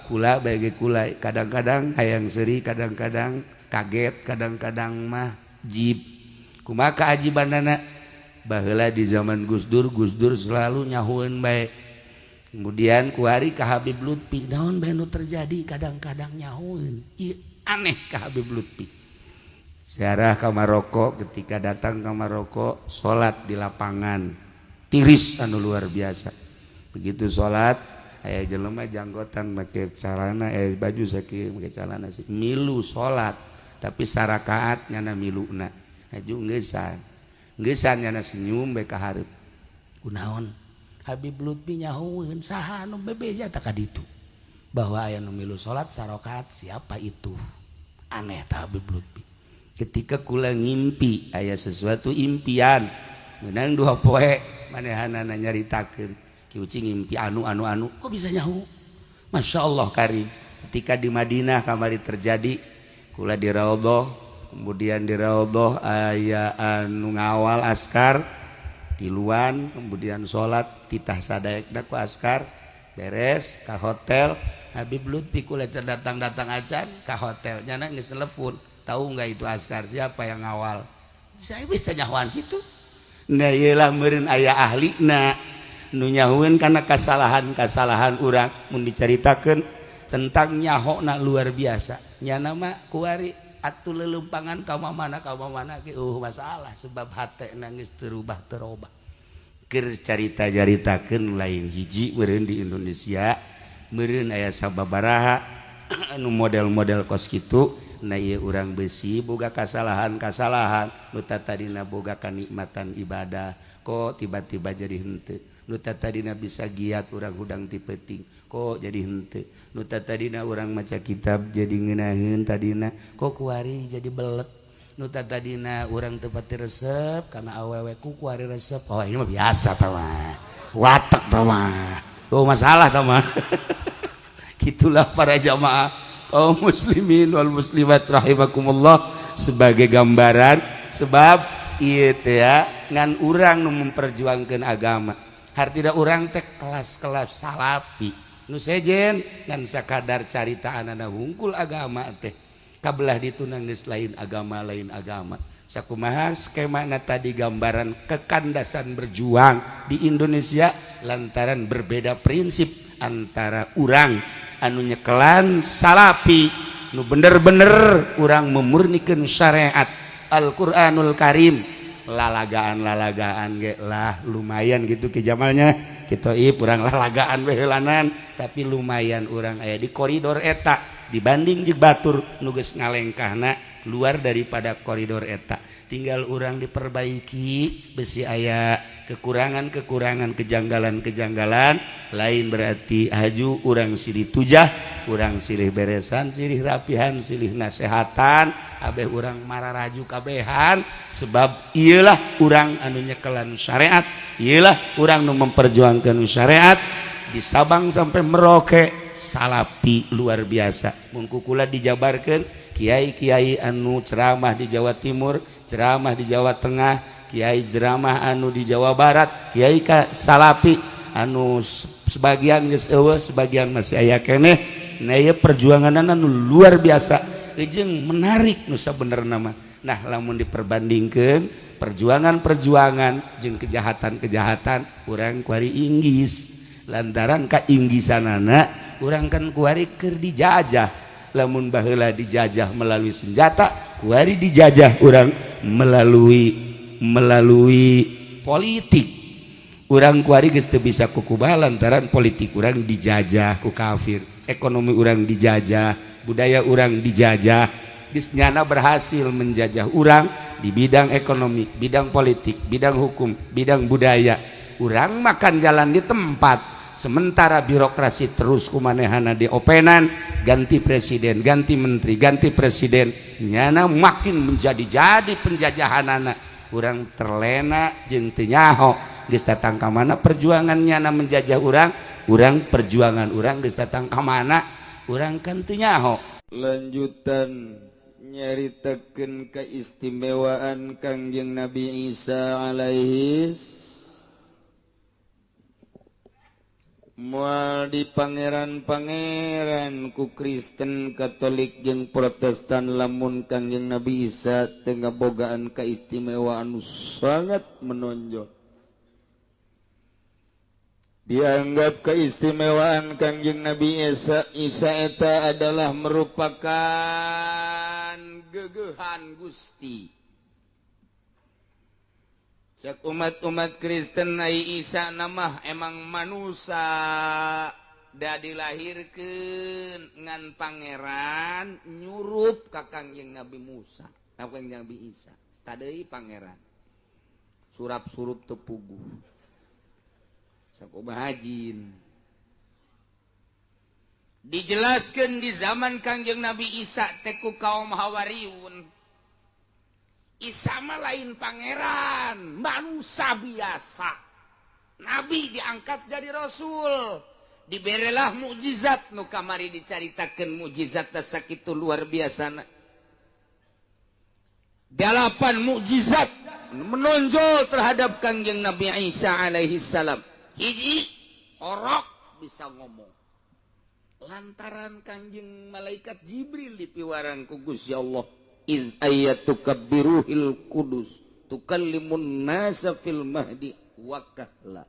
kula bagi kula kadang-kadang hayang seuri, kadang-kadang kaget, kadang-kadang mah jib. Kumaha kaajibanana baheula di zaman Gusdur selalu nyahueun bae. Kemudian kuari ka Habib Lutfi, naon bae nu terjadi kadang-kadang nyahueun. Ieu aneh ka Habib Lutfi. Ziarah ka Maroko, ketika datang ke Maroko salat di lapangan tiris anu luar biasa. Begitu salat aya jelema janggotan make calana baju sakieu make calana milu salat tapi sarakaat nyana miluna. Aju ngeusan nyana senyum bae ka hareup. Kunaon? Habib Lutfi nyahueun saha anu bebeja tah ka ditu. Bahwa aya nu milu salat sarakaat siapa itu? Aneh tah Habib Lutfi. Ketika kula ngimpi aya sesuatu impian menang 2 poe manehanana nyaritakeun ki ucing ngimpi anu kok bisa nyahu. Masya Allah karim. Ketika di Madinah kamari terjadi kula di raudhah, kemudian di raudhah aya anu ngawal askar tiluan, kemudian sholat titah sadaekna ku askar beres ka hotel. Habib Lutfi kula datang acan ka hotel nyana geus telepon. Tahu nggak itu askar siapa yang ngawal? Saya bisa nyahuan gitu. Nah iyalah meureun aya ahlina nu nyahueun karena kasalahan urang mun dicaritakeun tentang nyahona luar biasa. Nyana mah kuari atuh lelempangan ka mana ge masalah sebab hatena geus teu rubah. Keur carita-caritakeun lain hiji meureun di Indonesia meureun aya sababaraha anu model-model kos kitu. Nah ieu urang besi boga kasalahan nu tadina boga kanikmatan ibadah kok tiba-tiba jadi henteu. Nu tadina bisa giat urang hudang ti peuting kok jadi henteu. Nu tadina urang maca kitab jadi ngeunaheun tadina kok kuari jadi belet. Nu tadina urang teu pati resep kana awewe ku kuari resep. Oh ini mah biasa tah mah. Watek tah mah. Oh masalah tah mah. Gitulah para jamaah kaum muslimin wal muslimat rahimakumullah sebagai gambaran sebab ieu teh ya ngan urang nu memperjuangkeun agama. Hartina urang teh kelas-kelas salafi nu sejen ngan sakadar caritaanana hungkul agama teh kabelah ditu geus lain agama. Sakumaha skemana tadi gambaran kekandasan berjuang di Indonesia lantaran berbeda prinsip antara urang anu nyekelan salafi nu bener-bener urang memurnikeun syariat Al-Qur'anul Karim. Lalagaan ge lah lumayan gitu ke jamalnya kitu urang lalagaan we heulanan tapi lumayan urang aya di koridor eta dibanding jeung batur nu geus ngalengkahna luar daripada koridor eta. Tinggal urang diperbaiki besi aya kekurangan kejanggalan lain berarti haju urang silih tujah, urang silih beresan, silih rapihan, silih nasehatan, abeh urang mararaju kabehan sebab iyalah urang anu nyekelan syariat, iyalah urang nu memperjuangkeun syariat di Sabang sampai Merauke salapi luar biasa. Mun kukula dijabarkeun kiai-kiai anu ceramah di Jawa Timur, ceramah di Jawa Tengah, kiai ceramah anu di Jawa Barat, kiai ka salapi anu sebagian geus eueuh, sebagian masih aya keneh. Nah ieu perjuanganna anu luar biasa jeung menarik nu sabenerna mah. Nah lamun diperbandingkeun perjuangan jeung kejahatan urang kuari inggis. Lantaran kainggisanana urang kan kuari keur dijajah. Lamun baheula dijajah melalui senjata, kuari dijajah urang melalui politik. Urang kuari geus teu bisa kukumaha lantaran politik urang dijajah ku kafir, ekonomi urang dijajah, budaya urang dijajah. Geus nyana berhasil menjajah urang di bidang ekonomi, bidang politik, bidang hukum, bidang budaya. Urang makan jalan di tempat. Sementara birokrasi terus kumanehana diopenan, ganti presiden, ganti menteri, ganti presiden, nyana makin menjadi penjajahanana. Urang terlena jeung teu nyaho geus datang ka mana perjuangan nyana menjajah urang perjuangan urang geus datang ka mana urang kan teu nyaho. Lanjutan nyaritakeun keistimewaan Kangjeng Nabi Isa alaihi mual di pangeran-pangeran ku Kristen Katolik jeung Protestan lamun Kangjeng Nabi Isa tengah bogaan keistimewaan sangat menonjol. Dianggap keistimewaan Kangjeng Nabi Isa eta adalah merupakan gegehan Gusti. Cek umat-umat Kristen ai Isa namah emang manusia da dilahirkeun ngan pangeran nyurup ka Kangjeng Nabi Musa, Kangjeng Nabi Isa. Tadeuy pangeran. Surap-surup teu puguh. Sakumaha hajin. Dijelaskeun di zaman Kangjeng Nabi Isa teh ku kaum Hawariyun. Isa mah lain pangeran, manusia biasa. Nabi diangkat jadi rasul. Diberelah mukjizat nu kamari dicaritakeun mukjizat sakitu luar biasana. 8 mukjizat menonjol terhadap Kangjeng Nabi Isa alaihi salam. Hiji, orok bisa ngomong. Lantaran Kangjeng malaikat Jibril dipiwaran ku Gusti Allah. In ayatukabbiruhil kudus tukallimun nasa fil mahdi wa kahla.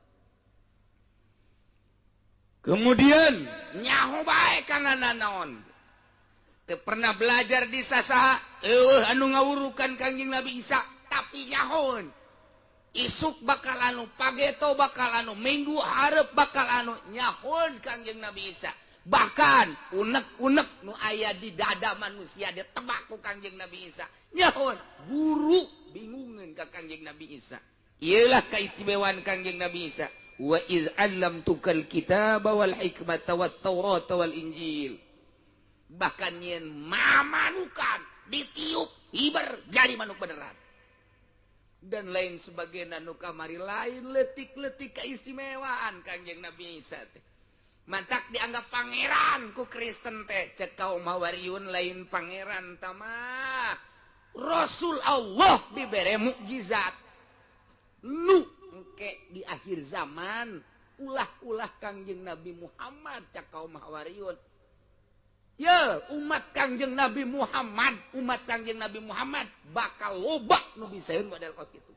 Kemudian nyaho bae kana naon. Teu pernah belajar di sasaha anu ngawurukan Kangjeng Nabi Isa tapi nyahoon. Isuk bakal anu pageto bakal anu minggu hareup bakal anu nyahoon Kangjeng Nabi Isa. Bahkan unek-unek nu aya di dada manusia ditebak ku Kangjeng Nabi Isa. Nyahoon guru bingungeun ka Kangjeng Nabi Isa. Iyalah keistimewaan Kangjeng Nabi Isa. Wa iz 'allamtukal kitaba wal hikmata wat taurata wal injil. Bahkan nyen mamanukan ditiup hiber jadi manuk beneran. Dan lain sebagainya nu kamari lain letik-letik keistimewaan Kangjeng Nabi Isa teh. Mantak dianggap pangeran ku Kristen teh cek kaum Hawariyun lain pangeran tamah Rasul Allah dibere mukjizat nu engke di akhir zaman ulah-ulah Kangjeng Nabi Muhammad cek kaum Hawariyun. Ya umat Kangjeng Nabi Muhammad bakal loba nu bisaeun model kos kitu.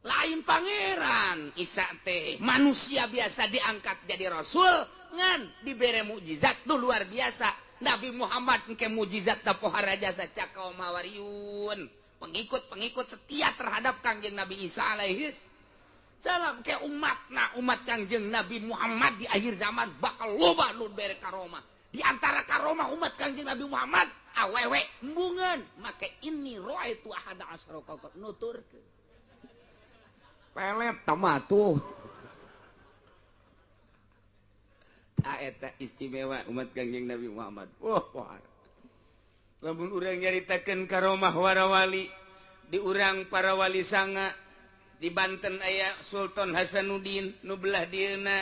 Lain pangeran Isa teh manusia biasa diangkat jadi rasul ngan dibere mukjizat nu luar biasa. Nabi Muhammad engke mukjizat da pohara jasa cak kaum Hawariyun pengikut setia terhadap Kangjeng Nabi Isa alaihi salam ke umat Kangjeng Nabi Muhammad di akhir zaman bakal loba nu bere karomah. Di antara karomah umat Kangjeng Nabi Muhammad awewe embungeun make ini roaitu ahada asyara kaukab nuturkeun pelet tamatuh. Tak eta istimewa umat Kangjeng Nabi Muhammad. Wah. Lamun urang nyaritakeun karomah warawali di urang para wali sanga di Banten aya Sultan Hasanuddin nu belah dieuna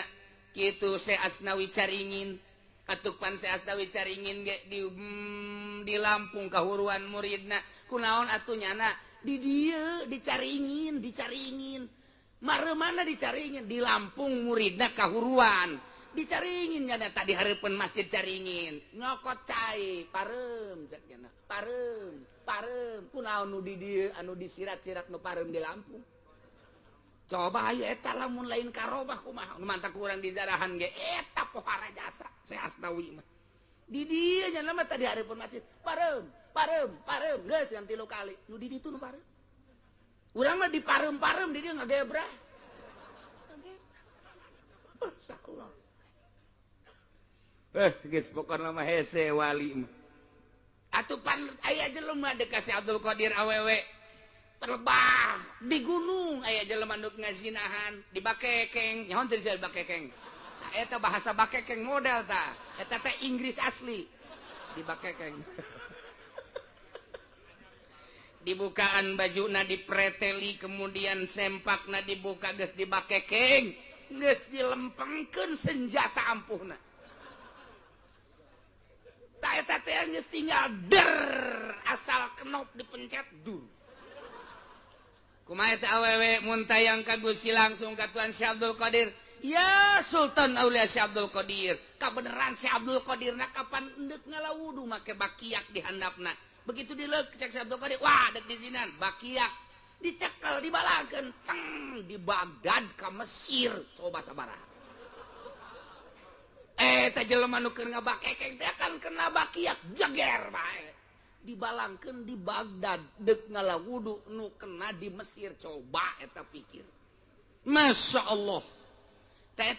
kitu Syekh Asnawi Caringin. Atuk pan Syekh Asnawi Caringin ge di Lampung kahuruan muridna. Kunaon atuh nyana di dieu dicaringin. Maremana dicaringin di Lampung muridna kahuruan dicaringin nyana tadi hareupeun masjid Caringin nyokot cai parem cek nyana parem kunaon nu di dieu anu disirat-sirat nu parem di Lampung coba ayo eta lamun lain karomah kumaha nu mantak urang di zarahan ge eta pohara jasa Syekh Asnawi mah di dieu nyana mah tadi hareupeun masjid parem geus yang 3 kali nu di ditu nu parem. Urang mah diparem-parem di dia ngagebrah. Astagfirullah. Geus pokona mah hese wali mah. Atuh pan aya jelema deuk ka Si Abdul Qadir awewe. Terbah di gunung aya jelema nu ngazinahan di Bakekeng. Nyaho teh di Bakekeng? Tah eta bahasa Bakekeng model tah. Eta teh Inggris asli. Di Bakekeng. Dibukaan bajuna dipreteli kemudian sempakna dibuka geus dibakekeng geus dilempengkeun senjata ampuhna ta eta teh geus tinggal der asal kenop dipencet dur kumaha eta awewe mun tayang ka Gusti langsung ka Tuan Syekh Abdul Qadir ya Sultan Aulia Syekh Abdul Qadir kabeneran Syekh Abdul Qadir na kapan endek ngalah wudu make bakiak di handapna begitu dileuk cek Syekh Abdul Qadir wah dek di sinan bakiak dicekel dibalangkeun teng di Baghdad ka Mesir coba sabaraha eta jelema nu keur ngabakekeng teh kan kena bakiak jager bae dibalangkeun di Baghdad deuk ngalah wudu nu kena di Mesir coba eta pikir Masya Allah teh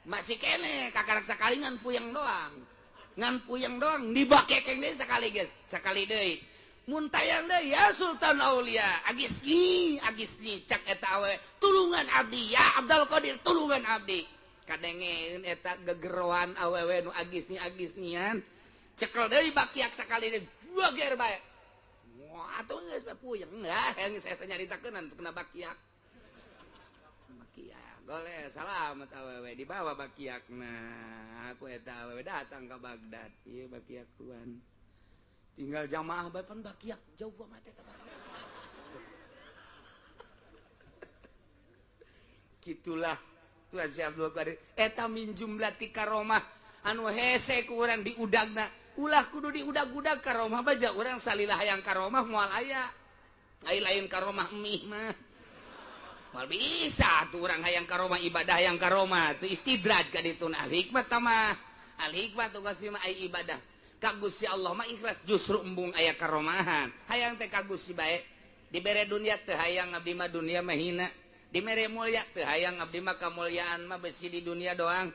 masih kene kakarak sakali ngan puyeng doang dibakekeng deui sakali geus sakali deui mun tayang deui ya Sultan Aulia agis ni cak eta awe tulungan abdi ya Abdul Qadir tulungan abdi kadengeun eta gegeroan awewe nu agis nian cekel deui bakiak sakali deui juager bae wah atuh geus puyeng geus saya nyaritakeun untuk kena bakiak goleh salamet awewe dibawa bakiakna aku eta awewe datang ke Baghdad ieu bakiak tuan tinggal jamaah bae pan bakiak jauh amat eta gitulah Tuan Syekh Abdul Qadir eta min jumlah ti karomah anu hese ku urang diudagna ulah kudu diudag-udag karomah baja urang salilah hayang karomah moal aya lain karomah emih mah mal bisa tuh orang hayang karomah ibadah hayang karomah tuh istidraj ka ditu al hikmah tamah al hikmah tuh kasih mah ibadah ka Gusti Allah mah ikhlas justru embung aya karomahan hayang teh ka Gusti bae dibere dunia teu hayang abdi mah dunia mah hina dibere mulya teu hayang abdi mah kamulyaan mah besi di dunia doang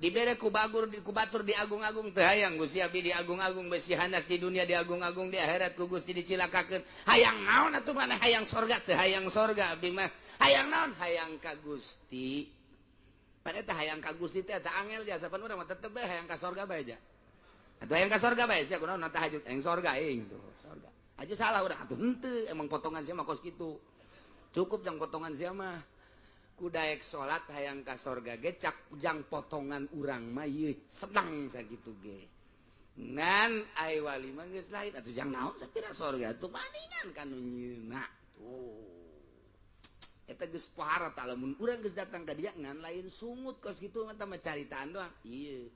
dibere ku batur diagung-agung teu hayang Gusti abdi diagung-agung besi hanas di dunia diagung-agung di akhirat ku Gusti dicilakakeun hayang naon atuh maneh hayang sorga teu hayang sorga abdi mah hayang naon hayang ka Gusti pada teh hayang ka Gusti teh eta angel jasa pan urang mah tetep bae hayang ka sorga bae ja atuh hayang ka sorga bae sia kunaon tahajud hayang sorga tuh sorga aja salah urang atuh henteu emang potongan sia mah kos kitu cukup jang potongan sia mah ku daek salat hayang ka sorga ge cak jang potongan urang mah ieu sedang sakitu ge ngan ai wali mah geus lain atuh jang naon sapira sorga tuh paningan kanu nyieuna tuh eta geus parah tah lamun urang geus datang ka dieu ngan lain sungut kos kitu mah mah caritaan doang ieu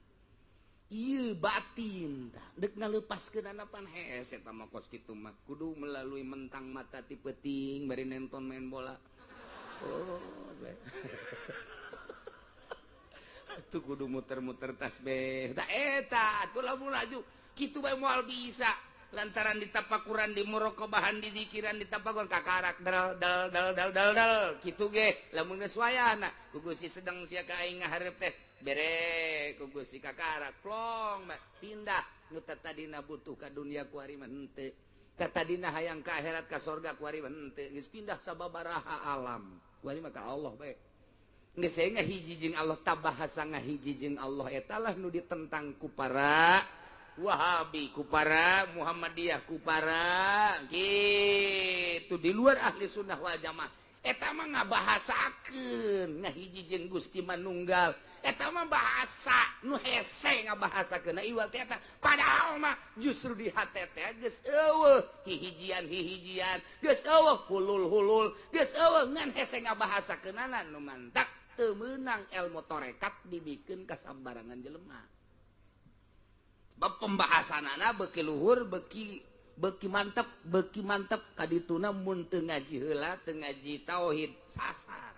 batin tah deuk ngaleupaskeun anapan hese eta mah kos kitu mah kudu melalui mentang mata ti peuting bari nonton main bola oh tuh kudu muter-muter tasbih da eta atuh lamun laju kitu bae moal bisa lantaran ditapakuran di muraqabahan di zikiran ditapakuran kakarak dal kitu ge lamun geus wayahna ku Gusti sedeng sia ka aing ngaharep teh bere ku Gusti kakarak plong pindah nu tadina butuh ka dunia ku ari mah henteu tadina hayang ka akhirat ka surga ku ari mah henteu geus pindah sababaraha alam ku ari mah ka Allah bae geus aya ngahiji jeung Allah tabahasa ngahiji jeung Allah eta lah nu ditentang ku para Wahabi ku para Muhammadiyah ku para gitu di luar ahli sunnah wal jamaah eta mah ngabahasakeun ngahiji jeung Gusti Manunggal eta mah bahasa nu hese ngabahasakeun iwal teh eta padahal mah justru di hate teh geus eueuh hihijian geus eueuh hulul geus eueuh ngan hese ngabahasakeunana nu mantak teu meunang ilmu tarekat dibikeun ka sambarangan jelema pembahasanana beki luhur beki mantep kadituna mun teu ngaji heula teu ngaji tauhid sasar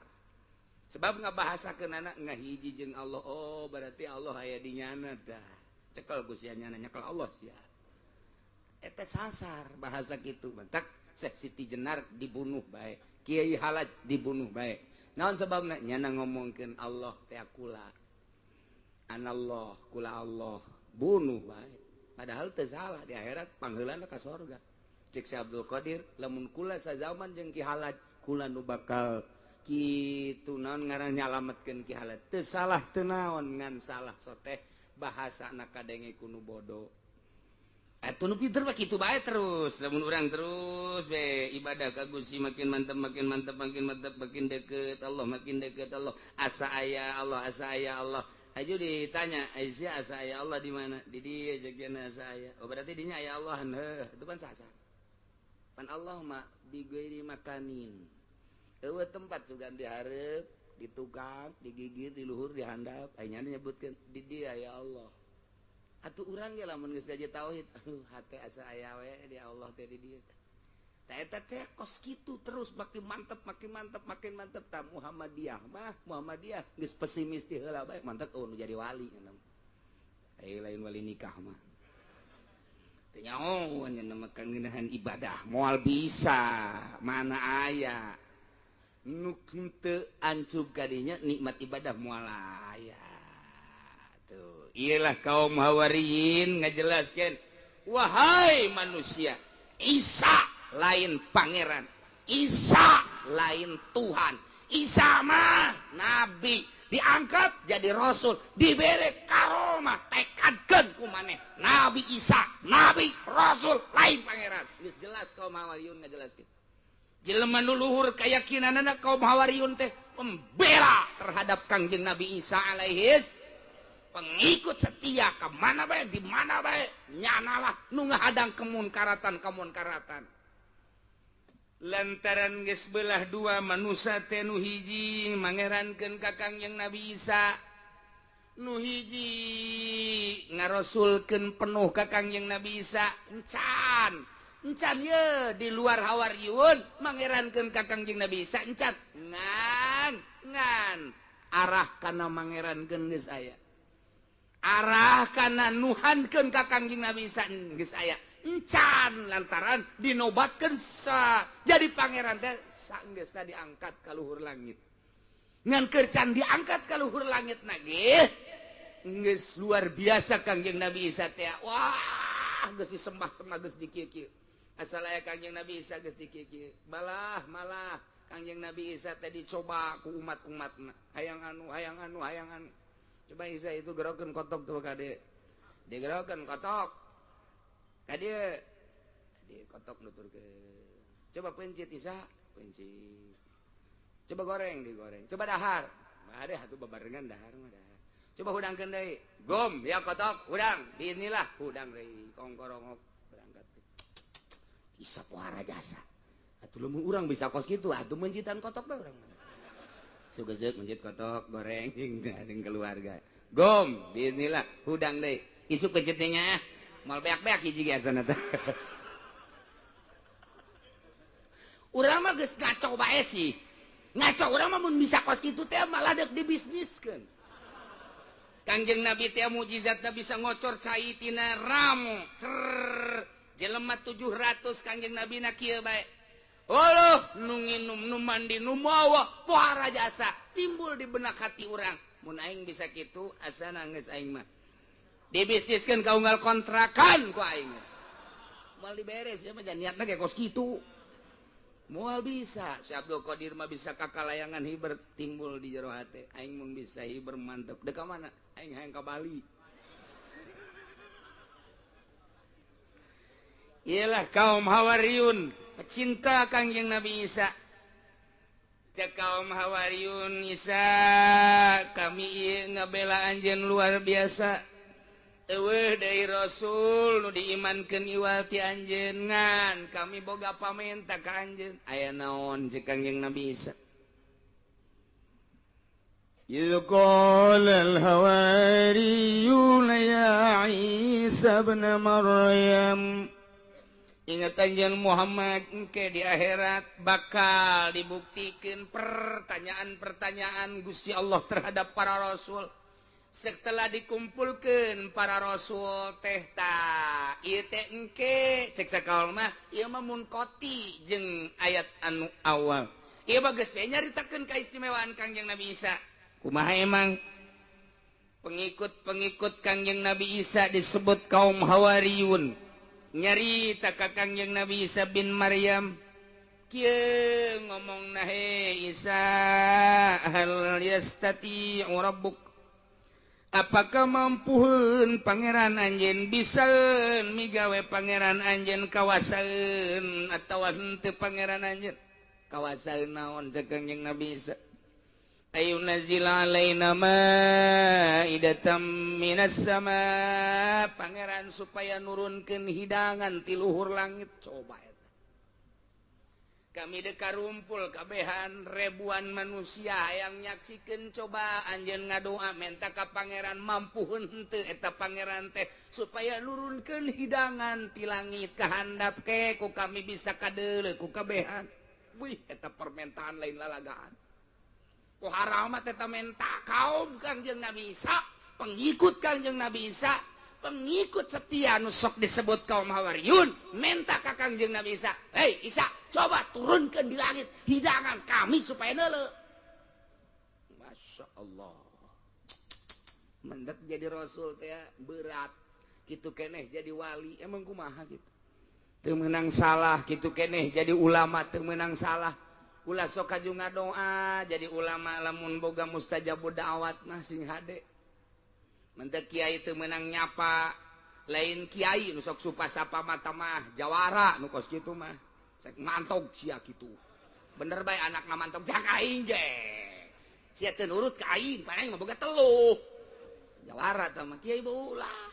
sebab ngabahasakeun anak ngahiji jeung Allah oh berarti Allah aya di nyana tah cekel Gusti nyana nyekel Allah sia eta sasar bahasa kitu mentak Syekh Siti Jenar dibunuh bae Kiai Halaj dibunuh bae naon sebabna nyana ngomongkeun Allah teh kula anallah kula Allah bunuh baik padahal teu salah di akhirat pangheulana ka surga cek Syekh Abdul Qadir lamun kula sazaman jeung Ki Halaj kula nu bakal kitu naon ngaran nyalametkeun Ki Halaj teu salah teu naon ngan salah soteh bahasana kadenge kudu bodoh atuh nu pinter mah kitu bae terus lamun urang terus be ibadah ka Gusti makin mantep makin deket Allah makin deket Allah asa aya Allah aja ditanya, Aisyah asa aya Allah di mana? Di dia jagana saya. Oh berarti dinya aya Allah. Itu kan sasar. Pan Allah mah bi ghairi makanin. Eueuh tempat sugan dihareup ditukar digigir diluhur dihandap ayeuna nyebutkeun di dia ya Allah atuh urang ge lamun geus aja tauhid hate asa aya we di Allah teh di dieu tah eta teh kos kitu terus makin mantep tah Muhammadiyah geus pesimis ti heula bae mantep nu jadi wali lain wali nikah mah teu nyaho nya namakan ngeunahan ibadah moal bisa mana aya nu teu ancup kadinya nikmat ibadah moal aya tuh iyalah kaum Hawariyin ngajelaskeun wahai manusia Isa lain pangeran Isa lain Tuhan Isa mah nabi diangkat jadi rasul dibere karomah tekadkeun ku maneh Nabi Isa nabi rasul lain pangeran geus jelas kaum Hawariyun ngajelaskeun jelema nu luhur keyakinanna kaum Hawariyun teh pembela terhadap Kangjeng Nabi Isa alaihis pengikut setia ke mana bae di mana bae nyanalah nu ngahadang kemunkaratan lantaran geus belah dua manusia teh nu hiji mangerankeun ka Kangjeng Nabi Isa nu hiji ngarasulkeun penuh ka Kangjeng Nabi Isa encan ye di luar Hawariyun mangerankeun ka Kangjeng Nabi Isa encan ngan arah kana mangerankeun geus aya arah kana nuhankeun ka Kangjeng Nabi Isa geus aya encan lantaran dinobatkeun jadi pangeran teh sanggeusna diangkat ka luhur langit ngan keur can diangkat ka luhur langit nage geus luar biasa Kangjeng Nabi Isa teh wah geus disembah-sembah geus dikieu-kieu asal aya Kangjeng Nabi Isa geus dikieu-kieu malah Kangjeng Nabi Isa teh dicoba ku umat-umatna hayang anu coba Isa itu gerokeun kotok tuh kade digerokeun kotok kade di kotok nuturkeun coba pencit Isa pencit coba goreng digoreng coba dahar ada atuh babarengan dahar mah dahar coba hudangkeun deui gom ya kotok hudang di inilah hudang deui kongkorongok berangkat Isa pohara jasa atuh leumun urang bisa kos kitu atuh mencitan kotok bae urang sugezeuk mencit kotok goreng jeung keluarga gom di inilah hudang deui isuk pencitnya mal beak-beak hiji ge asana teh urang mah geus ngaco bae sih ngaco urang mah mun bisa kos kitu teh malah deuk dibisniskeun Kangjeng Nabi teh mujizatna bisa ngocor cai tina ramu jelema 700 Kangjeng Nabi na kieu bae Allah nu nginum nu mandi nu mawa pohara jasa timbul di benak hati urang mun aing bisa kitu asana geus aing mah dibisniskeun ka unggal kontrakan ku aing moal diberes ya mah niatna ge kos kitu moal bisa si Abdul Qadir mah bisa kakalayangan hiber timbul di jero hate aing mun bisa hiber mantep deuk ka mana aing hayang ka Bali ialah kaum Hawariyun pecinta Kangjeng Nabi Isa cek kaum Hawariyun Isa kami ieu ngabela anjeun luar biasa eueuh deui Rasul nu diimankeun iwal ti anjeun ngan kami boga pamenta ka anjeun aya naon cek Kangjeng Nabi Isa idh qala al-hawariyuna ya Isa ibn Maryam ingat anjeun Muhammad engke di akhirat bakal dibuktikeun pertanyaan-pertanyaan Gusti Allah terhadap para rasul setelah dikumpulkan para rasul teh ta ieu teh engke cek sakaul mah ieu mah mun koti jeung ayat anu awal ieu mah geus we nyaritakeun kaistimewaan Kangjeng Nabi Isa kumaha emang pengikut Kangjeng Nabi Isa disebut kaum Hawariyun nyarita ka Kangjeng Nabi Isa bin Maryam kieu ngomongna he Isa hal yastati'u rabbuk apakah mampuhun pangeran anjeun bisaeun migawe pangeran anjeun kawasaeun atawa henteu pangeran anjeun kawasaeun naon cek Kangjeng Nabi Isa ayu nazil alaina ma'idatam minas sama pangeran supaya nurunkeun hidangan ti luhur langit coba eta kami deka rumpul kabehan ribuan manusia yang nyaksikan coba anjen ngadoa minta ka pangeran mampu henteu eta pangeran teh supaya nurunkeun hidangan ti langit kahandap ke ku kami bisa kadeuleu ku kabehan. Wih eta permintaan lain lalagaan. Ku haramat eta menta kaum Kangjeng Nabi Isa, pengikut Kangjeng Nabi Isa, pengikut setia nusok disebut kaum Hawariyun, minta ka Kangjeng Nabi Isa, hei Isa, coba turunkan di langit hidangan kami supaya neuleuh. Masya Allah. Mendek jadi rasul teh berat, kitu keneh jadi wali, emang kumaha gitu. Teu meunang salah, kitu keneh jadi ulama teu meunang salah. Ulah sok kaju ngadoa jadi ulama lamun boga mustajabud da'wat mah sing hade. Mentek kiai teu meunang nyapa, lain kiai nu sok supasapa mata mah jawara nu kos kitu mah. Cek mantog sia kitu. Bener bae anak mantog jak aing ge. Sia teu nurut ka aing, paling mah boga telu. Jawara tah mah kiai baula.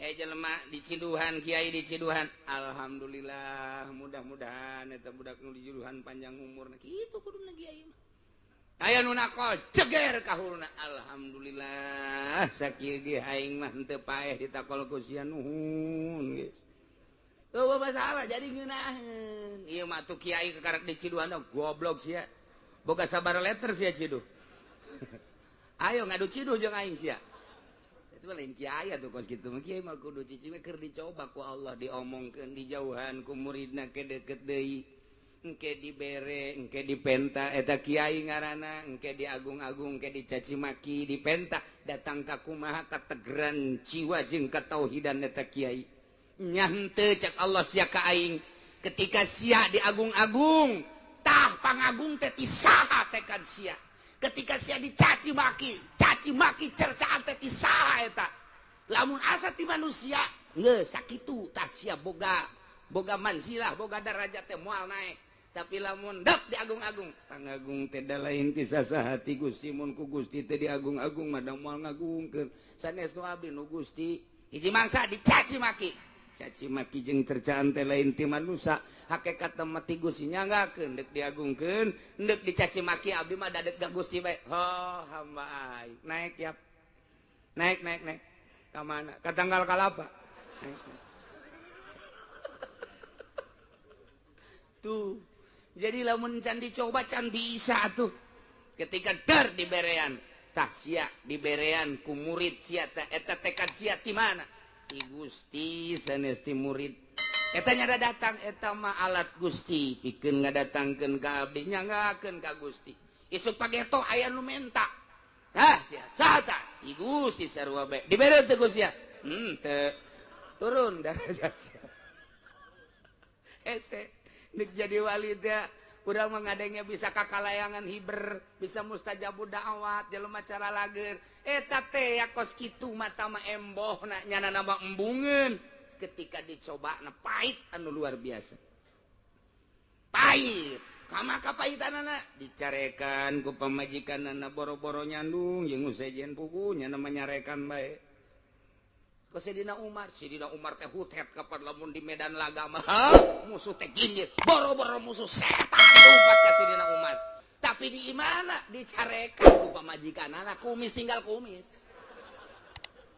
Jelema di Ciduhan, kiai di Ciduhan. Alhamdulillah, mudah-mudahan eta budak nu di Ciduhan panjang umurna. Kitu kuduna kiai mah. Aya nu nakol ceger ka huluna. Alhamdulillah, sakieu ge aing mah henteu paeh ditakol ku sia nuhun geus. Teu masalah jadi ngeunaheun. Ieu mah tuh kiai kekarek di Ciduhan goblok sia. Boga sabar letter sia Ciduh. Ayo ngadu Ciduh jeung aing sia. Itu lain kiai atuh kos kitu mah kiai mah kudu cicing keur dicoba ku Allah diomongkeun dijauhan ku muridna ke deukeut deui engke dibere engke dipenta eta kiai ngaranna engke diagung-agung engke dicaci maki dipenta datang ka kumaha kategeran jiwa jeung katauhidan eta kiai nya henteu cek Allah sia ka aing ketika sia diagung-agung tah pangagung teh ti saha teh kan sia. Ketika sia dicaci maki cercaan teh ti saha eta. Lamun asa ti manusia, geus sakitu tah sia boga manzilah, boga derajat teh moal naik. Tapi lamun dek diagung-agung, pangagung teh da lain ti sasaha ti Gusti mun ku Gusti teh diagung-agung mah da moal ngagungkeun. Sanesnu abdi nu Gusti, hiji mangsa dicaci maki. Caci maki jeung cercaan teh lain ti manusia. Hakikat mah ti Gusti nyanggakeun deuk diagungkeun, deuk dicaci maki abdi mah dadek ka Gusti bae. Oh, hamba ai. Naik ya. Naik. Ka mana? Ka tanggal kalapa? Tuh. Jadi lamun can dicoba can bisa tuh. Ketika dar diberean, tah sia diberean ku murid sia teh eta tekad sia ti mana? Ti Gusti sanes ti murid. Eta nyada datang eta mah alat Gusti pikeun ngadatangkeun ka abdi nyanggakeun ka Gusti. Isuk pageto aya nu menta. Hah sia sata ti Gusti sarua bae. Dibere teh Gusti ya. Teu turun darajat sia. Ese nek jadi wali teh urang mah ngadengnya bisa kakalayangan hiber, bisa mustajabud da'wat, jelema cara lager. Eta teh ya kos kitu mata mah embohna nyanana mah embungeun. Ketika dicobana pahit anu luar biasa. Pahit. Kama kapahitanana dicarekan ku pamajikanana boro-boro nyandung jeung usejen pugu nya nyarekan bae. Ku Sidina Umar teh hutet kapan lamun di medan laga mah musuh teh ginjir boro-boro musuh setan umpat ka Sidina Umar. Tapi di imana dicarekan ku pamajikanana kumis tinggal kumis.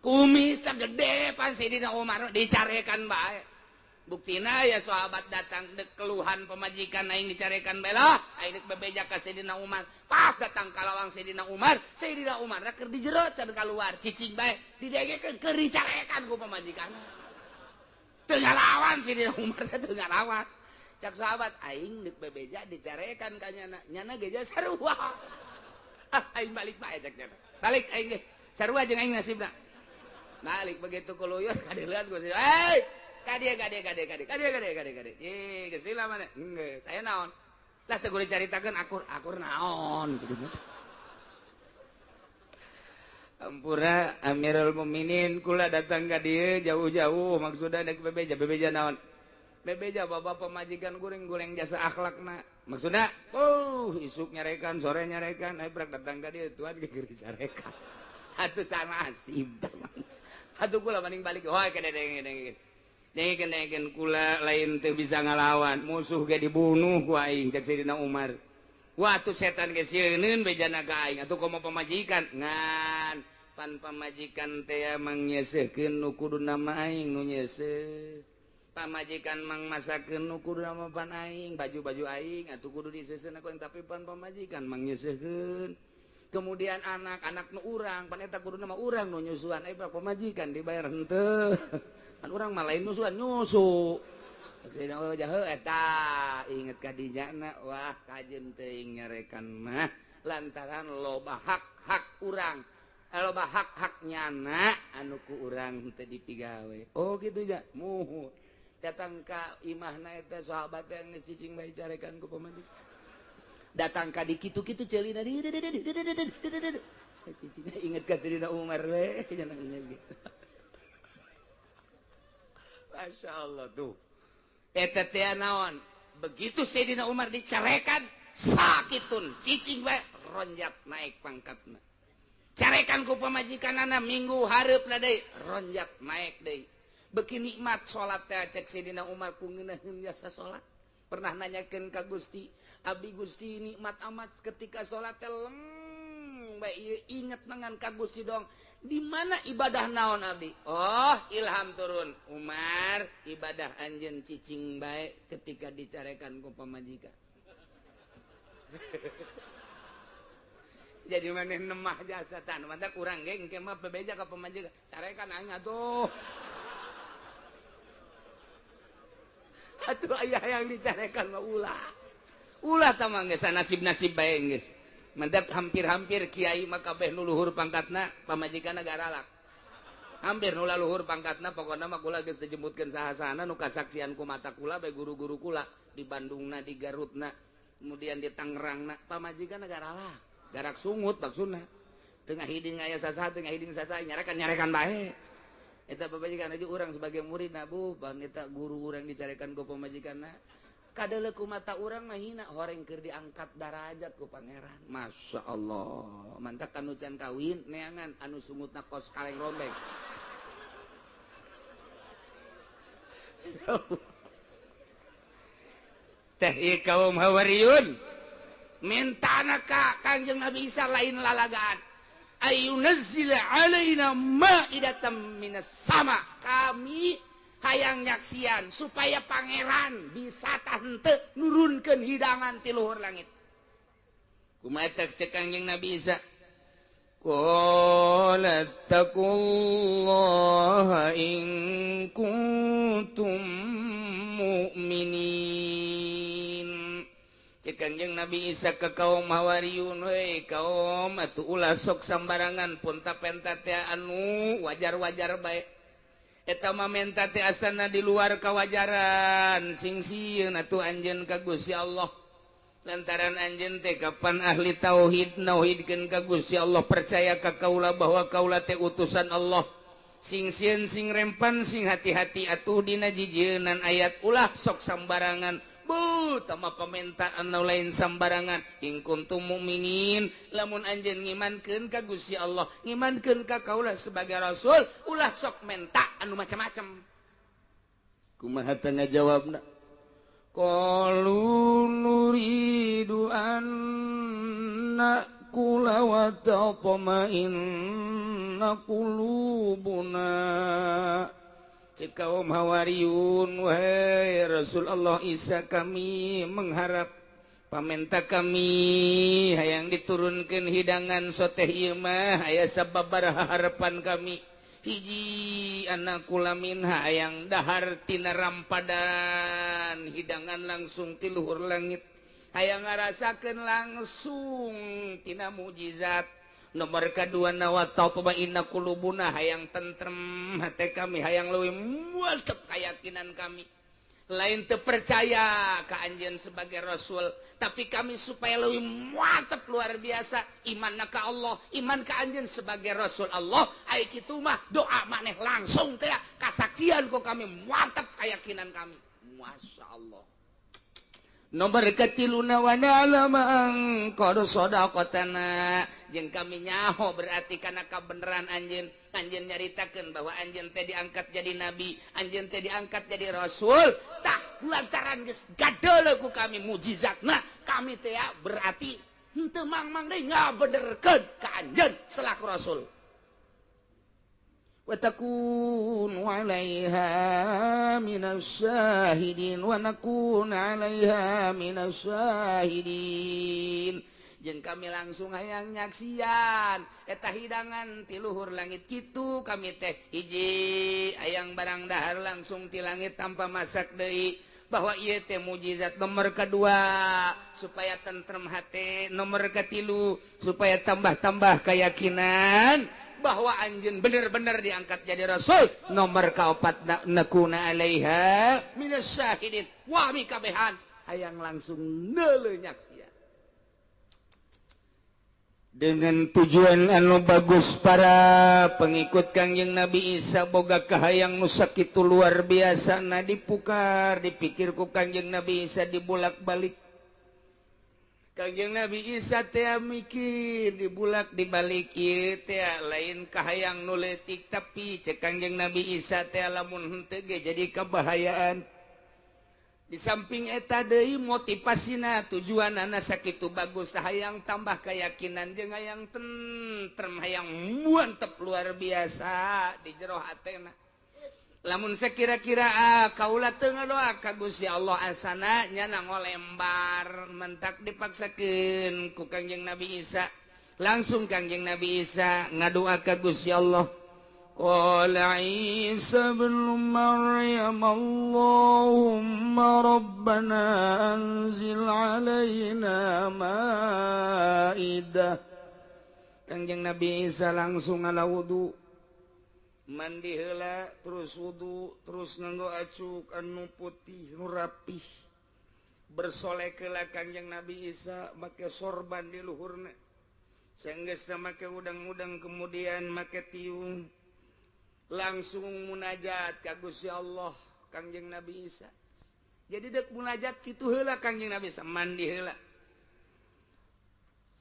Kumis teh gede pan Sidina Umar dicarekan bae. Buktina ya sahabat datang dek keluhan pemajikan aing dicarekan bae lah aing dek bebeja ka Sidina Umar. Pas datang kalawang Sidina Umar keur dijerot can kaluar cicing bae didegekeun keur dicarekan ku pemajikanna. Teu ngalawan Sidina Umar teu ngalawan. Cak sahabat aing dek bebeja dicarekan ka nyana geja sarua. Aing balik bae cak nyana. Balik aing ge. Sarua jeung aing nasibna. Balik begitu kuluyur kadeuleun ku Sidina. Kade. Geus lila mana? Geus. Aya naon? Lah teu kudu caritakeun akur naon kitu. Ampura Amirul Mukminin kula datang ka dieu jauh-jauh maksudna dek bebeja naon? Bebeja baba pemajikan guring jasa akhlakna. Maksudna, isuk nyarekan, sore nyarekan, brak datang ka dieu tuan keur dicarekan. Atuh sama asib. Atuh kula mending balik. Hoy kade. kula lain teu bisa ngalawan musuh ge dibunuh ku aing cek Sayyidina Umar. Wah tuh setan ge sieun bejana ka aing atuh komo pamajikan ngan pan pamajikan teh mang nyeusekeun nu kudu nama aing nu nyeuseuh. Pamajikan mang masakeun nu kudu nama pan aing baju-baju aing atuh kudu diseuseun aku tapi pan pamajikan mang nyeusekeun. Kemudian anak-anak nu urang pan eta kudu nama urang nu nyusuan pamajikan dibayar henteu. Kan urang mah lain nyusuan nyusu. Sayyidina Umar heuh eta inget ka dijana wah kajen teuing nyarekan mah lantaran loba hak-hak urang. Loba hak-hak nyana anu ku urang teu dipigawe. Oh kitu ja muhur. Datang ka imahna eta sahabat yang geus cicing bae carekan ku pamajikan. Datang ka di kitu-kitu ceulina cicing inget ka Sayyidina Umar we jangan inget gitu. Masya Allah tuh. Eta teh naon? Begitu Sayyidina Umar dicarekan, sakitun cicing we ronjak naik pangkatna. Carekan ku pamajikanana minggu hareupna deui, ronjak naik deui. Beuki nikmat salat teh cek Sayyidina Umar ku ngeunaheun biasa salat. Pernah nanyakeun ka Gusti, abdi Gusti nikmat amat ketika salat teh bae inget dengan ka Gusti dong. Di mana ibadah naon abdi? Oh, ilham turun. Umar, ibadah anjeun cicing bae ketika dicarekan ku pamajikan. Jadi maneh nemah jasa tan, mantap urang ge engke mah bebeja ka pamajikan. Carekan aing atuh. Atuh aya yang dicarekan mah ulah. Ulah tah mah geus nasib-nasib bae geus. Mantap hampir-hampir kiai mah kabeh nu luhur pangkatna pamajikanna garalak. Hampir nu luhur pangkatna pokona mah kula geus dijemputkeun saha-sahana nu kasaksian ku mata kula bae guru-guru kula di Bandungna di Garutna kemudian di Tangerangna pamajikanna garalak. Garak sungut maksudna. Tengah hiding aya sasaha tengah hiding sasaha nyarekan bae. Eta pamajikan aja urang sebagai murid na Bu, pan eta guru urang dicarekan ku pamajikanna. Kadele ku mata urang mah hina horeng keur diangkat darajat ku pangeran. Masya Allah. Mantap anu can kawin neangan anu sungutna kos kaleng rombeng. Teh ieu kaum Hawariyun mintana ka Kanjeng Nabi Isa lain lalagaan. Ayunazzila alaina ma'idatan minas sama. Kami hayang nyaksian supaya pangeran bisa tante nurunkeun hidangan ti luhur langit. Kumaha cek Kanjeng Nabi Isa? Qala taqullaha in kuntum mu'minin. Cek Kanjeng Nabi Isa ke kaum Hawariyun, we kaum atuh ulah sok sambarangan pun tapenta teh anu wajar-wajar bae. Eta mah menta teh asana di luar kawajaran sing sieun atuh anjeun ka Gusti Allah. Lantaran anjeun teh kapan ahli tauhid nauhidkeun ka Gusti Allah percaya ka kaula bahwa kaula teh utusan Allah. Sing sieun sing rempan sing hati-hati atuh dina jijieunnan ayat ulah sok sambarangan. Bu, tama pamentaan anu lain sambarangan. In kuntum mukminin, lamun anjeun ngimankeun ka Gusti Allah, ngimankeun ka kaula sebagai rasul, ulah sok menta anu macam-macam. Kumaha teh ngajawabna? Qalu nuridu an na'kula wa tatma'inna qulubuna. Cek kaum Hawariyun, wahai Rasul Allah Isa, kami mengharap pamenta kami hayang diturunkeun hidangan soteh ieu mah aya sababaraha harapan kami. Hiji anak kula minha hayang dahar tina rampadan hidangan langsung ti luhur langit. Hayang ngarasakeun langsung tina mukjizat. Nomor kedua nawatau inna kulubuna hayang tentrem hati kami hayang leuwih mantep keyakinan kami lain teu percaya ka anjeun sebagai rasul tapi kami supaya leuwih mantep luar biasa imanna ka Allah iman ka anjeun sebagai rasul Allah ai kitu mah doa maneh langsung teh kasaksian ku kami mantep keyakinan kami masyaallah. Nomor ketiluna wa na'lama qad sadaqatana jeung kami nyaho berarti kana kabeneran anjeun Anjeun nyaritakeun bahwa anjeun teh diangkat jadi nabi, anjeun teh diangkat jadi rasul, tah lantaran geus gadeuleuk ku kami mujizatna, kami teh berarti henteu mang-mang deui ngabenerkeun ka anjeun selaku rasul. Wa takunu 'alaiha minas syahidin wa nakuna 'alaiha minas syahidin. Jeung kami langsung hayang nyaksian eta hidangan ti luhur langit kitu, kami teh hiji hayang barang dahar langsung ti langit tanpa masak deui, bahwa ieu teh mujizat. Nomor kedua supaya tentrem hate, nomor katilu supaya tambah-tambah keyakinan bahwa anjeun bener-bener diangkat jadi rasul, nomor kaopat nakuna 'alaiha minas syahidin, wami kabehan hayang langsung neuleuh nyaksian. Dengan tujuan anu bagus para pengikut Kangjeng Nabi Isa boga kahayang nu sakitu luar biasa na dipukar dipikir ku Kangjeng Nabi Isa dibulak-balik. Kangjeng Nabi Isa teh mikir dibulak dibalik ieu teh lain kahayang nu leutik, tapi cek Kangjeng Nabi Isa teh lamun henteu ge jadi kabahayaan. Di samping eta deui motivasina tujuanana sakitu bagus, hayang tambah keyakinan jeung hayang tentrem, hayang mantep luar biasa di jero hatena. Lamun sakira-kira kaula teu ngadoa ka Gusti Allah asana nya ngolembar mentak dipaksakeun ku Kangjeng Nabi Isa, langsung Kangjeng Nabi Isa ngadoa ka Gusti Allah. Qala Isa bin Maryam Allahumma rabbana anzil alaina ma'idah. Kangjeng Nabi Isa langsung ngala wudu, mandi heula terus wudu, terus nganggo acuk anu putih nu rapih, bersolek heula Kangjeng Nabi Isa make sorban di luhurna, sanggeus make udang-udang kemudian make tiung, langsung munajat ka Gusti Allah Kangjeng Nabi Isa. Jadi dek munajat kitu heula Kangjeng Nabi Isa, mandi heula,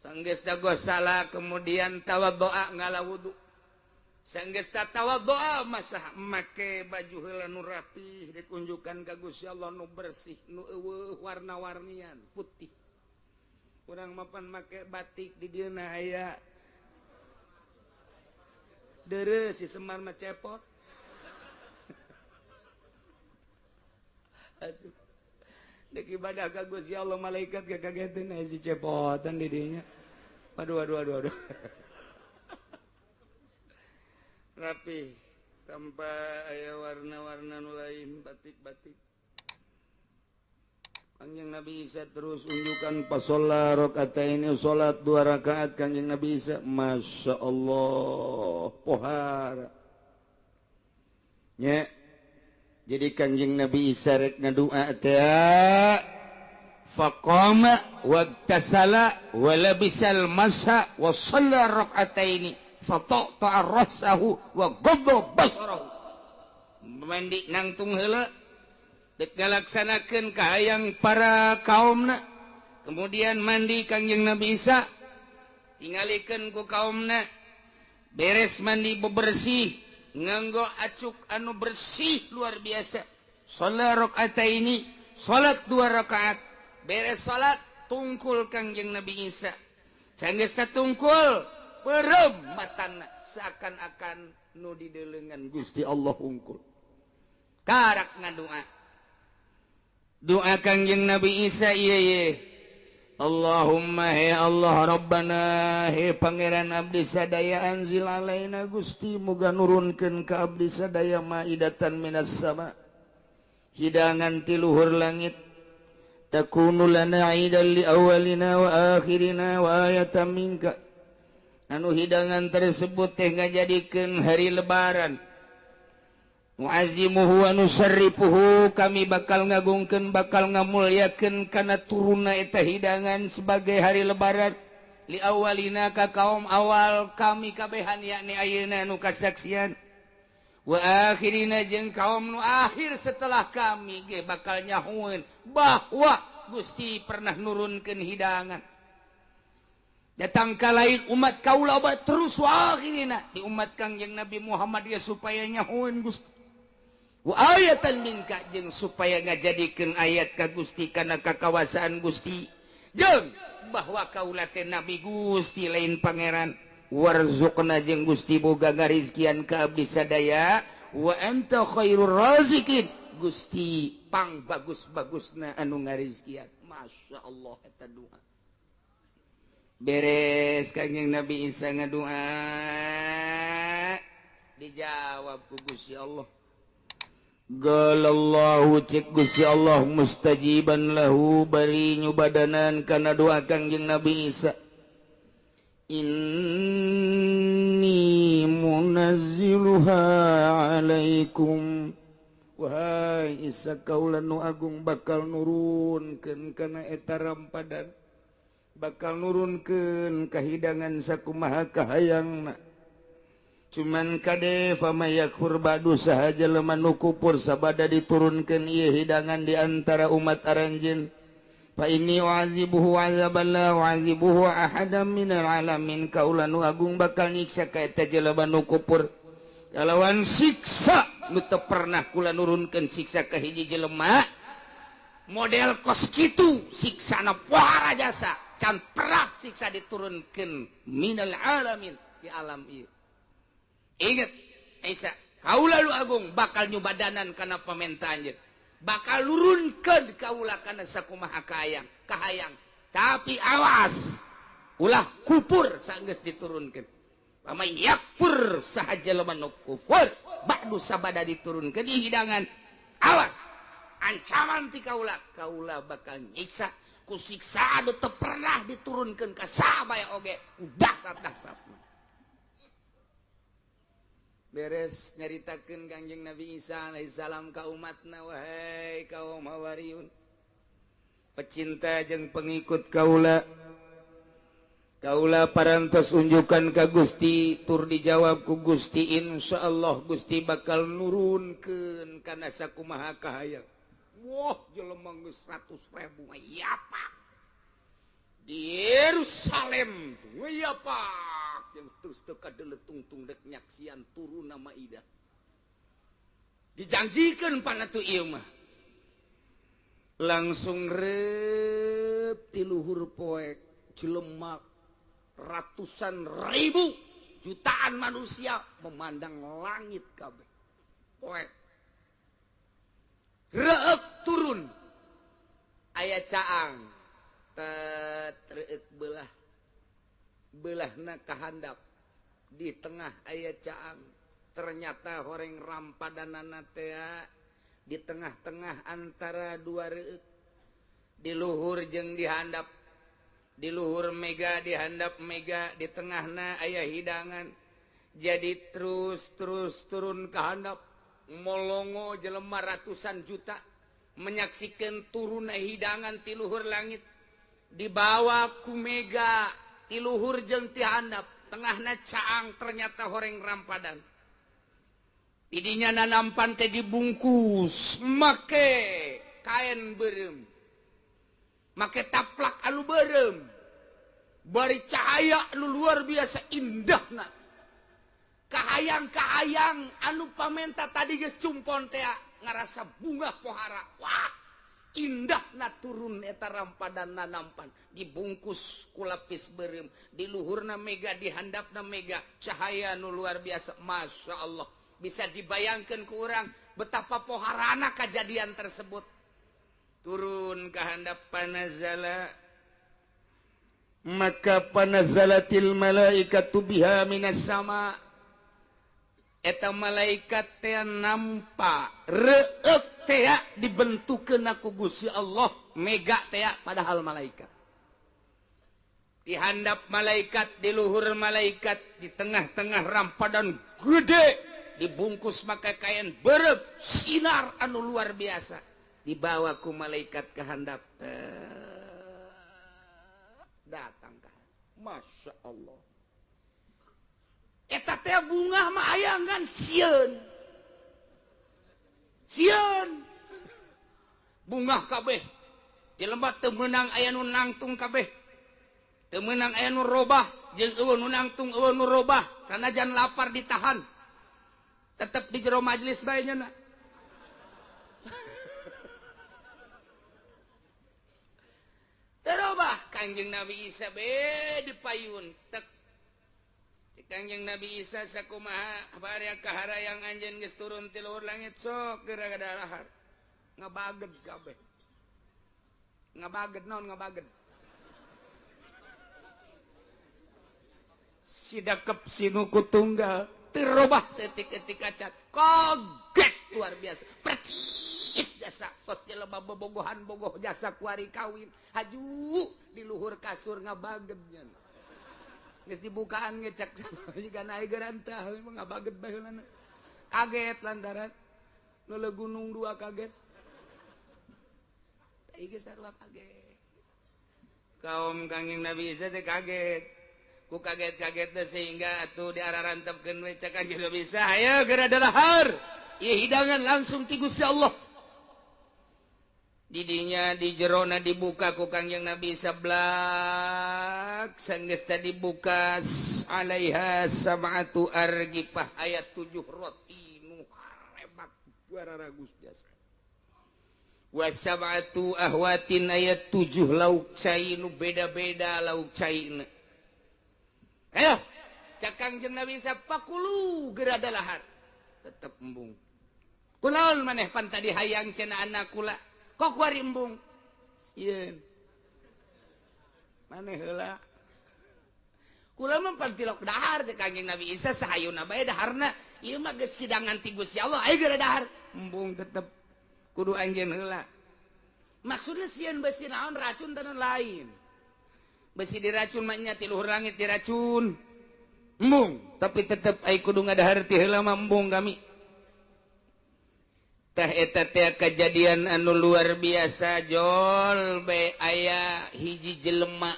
sanggeus dagos salah kemudian tawaddoa ngala wudu, sanggeus tawaddoa masah make baju heula nu rapih dikunjukkan ka Gusti Allah nu bersih nu eueuh warna-warnian putih. Urang mapan make batik di dieuna aya deres si Semar mah cepot. Aduh. Dek ibadah ka Gusti Allah malaikat kakageteun aya si cepotan di dinya. Aduh. Rapi tanpa aya warna-warna nu lain batik-batik. Kangjeng Nabi Isa terus unjukkan pasolla rakaataini, salat 2 rakaat Kangjeng Nabi Isa, Masya Allah pohara nya. Jadi Kangjeng Nabi Isa rek ngadua teh faqama wagtasala wa labisal masa wa shalla rakaataini fataqta ar-rasahu wa ghadda basarahu. Mandi nangtung heula dek ngalaksanakeun kahayang para kaumna, kemudian mandi Kangjeng Nabi Isa tingalikeun ku kaumna, beres mandi bebersih nganggo acuk anu bersih luar biasa, salat rakaataini, salat 2 rakaat, beres salat tungkul Kangjeng Nabi Isa, sanggeus satungkul perem matana seakan-akan nu dideuleungan Gusti Allah hungkul, karak ngadoa doa Kangjeng Nabi Isa ieu, Allahumma he Allah Rabbana he pangeran abdi sadaya anzil alaina Gusti muga nurunkeun ka abdi sadaya maidatan minas sama, hidangan ti luhur langit, takunu lana aidan li awalina wa akhirina wa ayatan minka, anu hidangan tersebut teh ngajadikeun hari lebaran, mu'azimuhu wa nusarrifuhu, kami bakal ngagungkeun bakal ngamulyakeun kana turunna eta hidangan sebagai hari lebaran, li awalina ka kaum awal kami kabehan yakni ayeuna nu kasaksian, wa akhirina jeung kaum nu akhir setelah kami ge bakal nyahueun bahwa Gusti pernah nurunkeun hidangan. datang ka lain umat kaula terus wakinina di umat Kangjeng Nabi Muhammad ya supaya nyahoan Gusti wa ayatan minka jeung supaya ngajadikeun ayat ka Gusti kana kakawasaan Gusti jeung bahwa kaula teh nabi Gusti lain pangeran warzuqna jeung Gusti boga ngarizkian ka abdi sadaya wa anta khairur razikin Gusti pang bagus-bagusna anu ngarizkian masyaallah eta doa beres Kangjeng Nabi Isa ngadoa dijawab ku Gusti Allah galallahu cek Gusti Allah mustajiban lahu bari nyubadanan kana doa Kangjeng Nabi Isa inni munazziluha alaikum wahai Isa kaula nu agung bakal nurunkeun kana eta rampadan bakal nurunkeun kahidangan sakumaha kahayangna cuman kade famayakfur ba'du sahaja lemah nu kufur sabada diturunkeun ieu hidangan di antara umat aranjeun fa inni u'adzibuhu 'adzaban la u'adzibuhu ahadan minal alamin kaula nu agung bakal nyiksa ka eta jelema nu kufur kalawan siksa nu teu pernah kula nurunkeun siksa ka hiji jelema model kos kitu siksana pohara jasa can pernah siksa diturunkeun minal alamin di alam ieu ingat Isa kaula lu agung bakal nyubadanan kana pamenta anjeun bakal nurunkeun kaula kana sakumaha kahayang tapi awas ulah kufur sanggeus diturunkeun pamay yakfur sahaja lemah nu kufur ba'du sabada diturunkeun hidangan awas ancaman ti kaula bakal nyiksa ku siksaan teu pernah diturunkeun ka sabaya oge udah dahsyatna beres nyaritakeun Kangjeng Nabi Isa alaihi salam ka umatna wahai kaum Hawariyun pecinta jeung pengikut kaula parantos unjukan ka Gusti tur dijawab ku Gusti insyaallah Gusti bakal nurunkeun kana sakumaha kahayang wah jelema geus 100.000 yapa di Yerusalem yapa yang terus teka deletungtung dek nyaksian turun nama Ida dijanjikan pana tu ieu mah langsung rep ti luhur poek jelema ratusan ribu jutaan manusia memandang langit kabeh poek reuk turun aya caang reuk belahna kahandap di tengah aya caang ternyata horeng rampadanana teh di tengah-tengah antara dua reuk di luhur jeung di handap di luhur mega di handap mega di tengahna aya hidangan jadi terus turun ke handap molongo jelema ratusan juta menyaksikan turunna hidangan ti luhur langit dibawa ku mega ti luhur jeung ti handap tengahna caang ternyata horeng rampadan didinya nanampan teh dibungkus make kain beureum make taplak anu beureum bari cahaya anu luar biasa indahna kahayang-kahayang anu pamenta tadi geus cumpon teh ngarasa bunga pohara wah indahna turun eta rampadan nanampan dibungkus ku lapis beureum di luhurna mega di handapna mega cahaya anu luar biasa masya Allah bisa dibayangkan ke orang betapa poharana kejadian tersebut turun ke handap panazala maka panazalatil malaikatu biha minas sama eta malaikat teh nampa reuk teh dibentukeun ku Gusti Allah mega teh padahal malaikat di handap malaikat di luhur malaikat di tengah-tengah rampadan gede dibungkus maka kain beureum sinar anu luar biasa dibawa ku malaikat ke handap datang ka masya Allah eta teh bunga mah aya ngan sieun bunga kabeh jelema teu meunang aya nu nangtung kabeh temenang aya nu robah jeung eueun nu nangtung eueun nu robah sanajan lapar ditahan tetep di jero majelis bae nya. Terobah Kangjeng Nabi Isa be dipayun tek Kangjeng Nabi Isa sakumaha bari kaharayang anjeun geus turun ti luhur langit sok geura gadalahar ngabaged kabeh ngabaged naon ngabaged sidakep sinuku tunggal terobah setik-etik kacat kaget luar biasa percis jasa tos jelema bobogohan bogoh jasa kuari kawin haju di luhur kasur ngabaged nya geus dibukaan ngecek siga naik garantah ngabaged baheulana kaget lantaran nu gunung dua kaget teh geus sarua kaget kaum Kangjeng Nabi Isa teh kaget ku kaget-kaget teh sehingga atuh diararantepkeun we cak Kangjeng Nabi Isa hayo geura dalahar ieu hidangan langsung ti Gusti Allah didinya di jerona dibuka ku Kangjeng Nabi Isa blak sanggeus teh dibuka alaiha sab'atu argifah ayat 7 roti nu harebak juara Gusti jasa wa sab'atu ahwatin ayat 7 lauk cai nu beda-beda lauk caina. Ayo cak Kangjeng Nabi Isa pakulu geura dalahar tetep embung kunaon maneh pan tadi hayang cenah anak kula kok kuari embung sieun maneh heula kula mah pan tilok dahar cak Kangjeng Nabi Isa sahayuna bae daharna ieu mah geus sidangan ti Gusti Allah aya geura dahar embung tetep kudu anjeun heula maksudna sieun besi naon racun dan lain besi diracun mah nya ti luhur langit diracun embung tapi tetep ai kudu ngadahar ti heula mah embung kami tah eta teh kejadian anu luar biasa jol be aya hiji jelema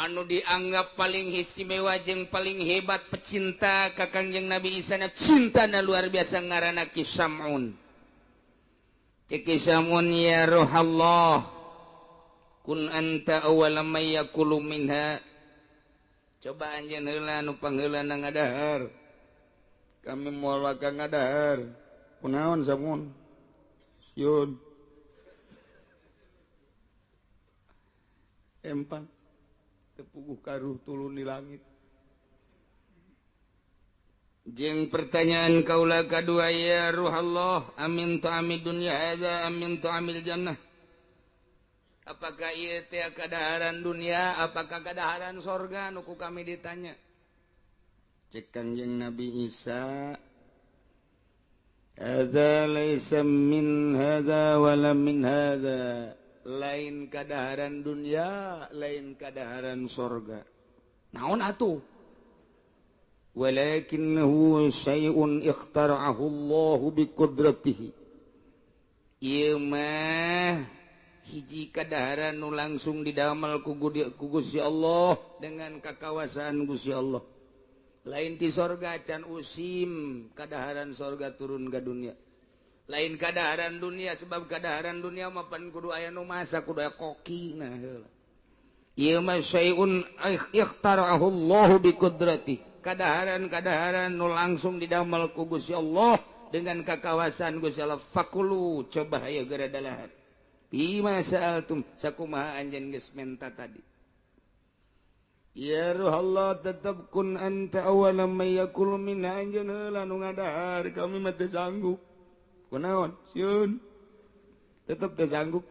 anu dianggap paling istimewa jeung paling hebat pecinta ka Kangjeng Nabi Isa na cintana luar biasa ngaranna Ki Sam'un cek Ki Sam'un ya ruhallah kun anta awwala may yakulu minha coba anjeun heula nu pangheulana ngadahar kami moal waka ngadahar kunaon Sam'un sieun empan tepuguh karuh tulun di langit jeung pertanyaan kaula kadua ya ruhallah amin tu'amid dunya hadza amin tu'amil jannah apakah ieu teh kadaharan dunia apakah kadaharan sorga nu ku kami ditanya cek Kangjeng Nabi Isa hadza laisa min hadza wala min hadza lain kadaharan dunia lain kadaharan sorga naon atuh walakinnahu syai'un ikhtara'ahu Allah biqudratihi ieu mah hiji kadaharan nu langsung didamel ku Gusti Allah dengan kakawasaan Gusti Allah lain ti sorga can usim kadaharan sorga turun ka dunia lain kadaharan dunia sebab kadaharan dunia mah pan kudu aya nu masa kudu aya koki nah heula ieu mah syai'un ikhtara'ahu Allah biqudratihi kadaharan nu langsung didamel ku Gusti Allah dengan kakawasaan Gusti Allah fakulu coba aya geura dalahar bima sa'altum sakumaha anjeun geus menta tadi ya ruhallah tetep kun anta awwala may yakul min anjeun heula nu ngadahar kami mah teu sanggup kunaon sieun tetep teu sanggup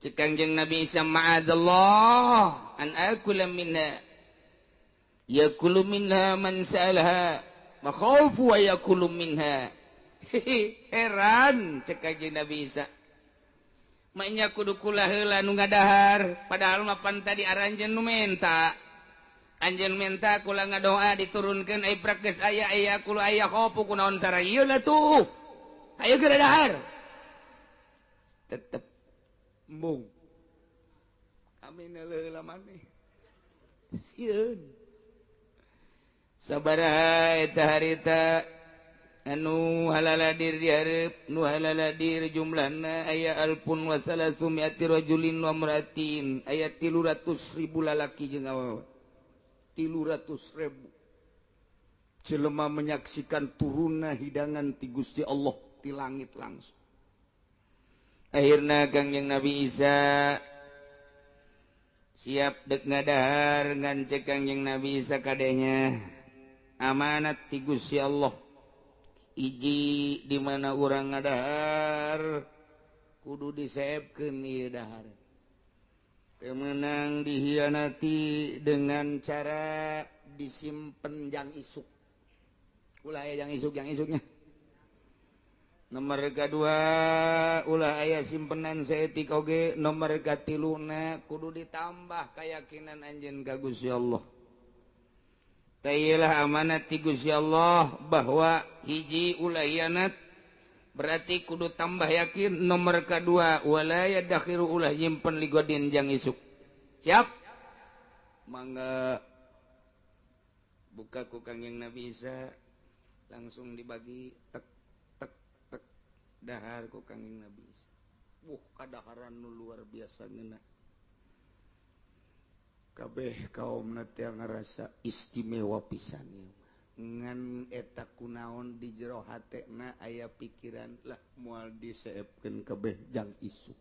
cek Kangjeng Nabi Isa ma'adallah an akula minha yakulu minha man sa'alaha makhaufu wa yakulu minha heran cek Kangjeng Nabi Isa maknya kudu kula heula nu ngadahar padahal mapan tadi aranjeun nu menta anjeun menta kula ngadoa diturunkeun ai prakes aya kula aya khofu kunaon sarayeuh lah tuh ayo geura dahar tetep embung kami heula maneh sieun sabaraha eta harita anu halaladir diharap nu halaladir jumlahna aya alpun wa salasumiyati rajulin wa mratin aya 300.000 lalaki jeung awewe 300.000 jelema menyaksikan turunna hidangan ti Gusti Allah ti langit langsung. Akhirna Kangjeng Nabi Isa siap dek ngadahar ngan cek Kangjeng Nabi Isa kadenya amanat ti Gusti Allah. Iji di mana urang ngadahar kudu diseepkeun ieu dahar. Teu meunang dihianati dengan cara disimpen jang isuk. Ulah aya jang isuknya. Nomor kedua ulah aya simpenan saeutik oge. Nomor katiluna kudu ditambah keyakinan anjeun ka Gusti Allah. Tailah amanat ti Gusti Allah bahwa hiji ulah hianat berarti kudu tambah yakin. Nomor kedua wala yadakhiru ulah nyimpen ligodin jang isuk. Siap? Mangga buka ku Kangjeng Nabi Isa langsung dibagi tek tek tek dahar ku Kangjeng Nabi Isa. Kadaharan nu luar biasa ngeuna. Kabeh kaum nanti ngerasa istimewa pisan ngan eta kunaon di jero hatena aya pikiran lah moal diseepkeun kabeh jang isuk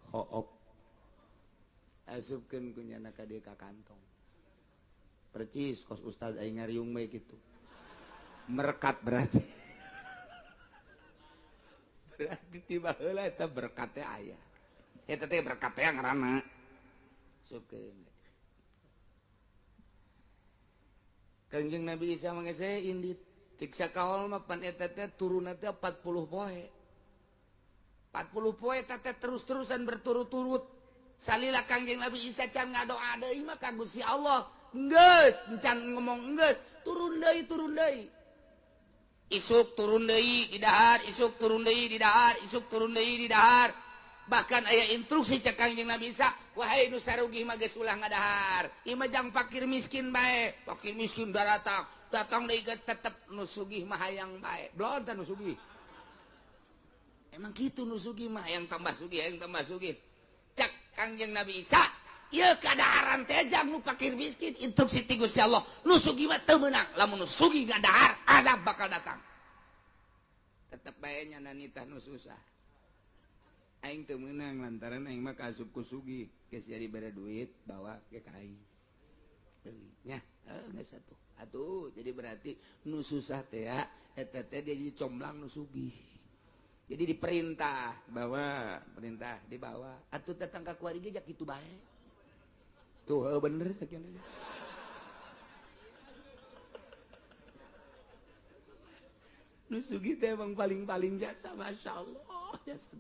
hoop asupkeun kunyana ka dieu ka kantong percis kos ustaz aing ngariung bae kitu merekat berarti tiba heula eta berkat teh aya eta teh berkat teh ngaranna Kangjeng Nabi Isa mangese indit cik sakaol mah pan eta teh turunna teh 40 poe 40 poe teh terus-terusan berturut-turut salila Kangjeng Nabi Isa can ngadoa deui mah ka Gusti Allah geus can ngomong geus turun deui isuk turun deui di dahar isuk turun deui di dahar isuk turun deui di dahar. Bahkan aya instruksi cek Kangjeng Nabi Isa, wahai nu sarugih mah geus ulah ngadahar. Ieu mah jang fakir miskin bae. Fakir miskin datang deui tetep nu sugih mah hayang bae. Belum tah nu sugih. Emang kitu nu sugih mah hayang tambah sugih. Cek Kangjeng Nabi Isa, ieu kadaharan teh jang nu fakir miskin. Instruksi ti Gusti Allah, nu sugih mah teu meunang. Lamun nu sugih ngadahar, adab bakal datang. Tetep bae nyana nitah nu susah. Aing teu meunang lantaran aing mah kaasup ku sugih geus jadi bere duit bawa ke ka aing deui nya geus atuh jadi berarti nu susah teh ya eta teh jadi comblang nu sugih jadi diperintah bawa perintah dibawa atuh datang ka kuari ge jak kitu bae tuh bener sakieu nu sugih teh emang paling jasa masyaallah jasa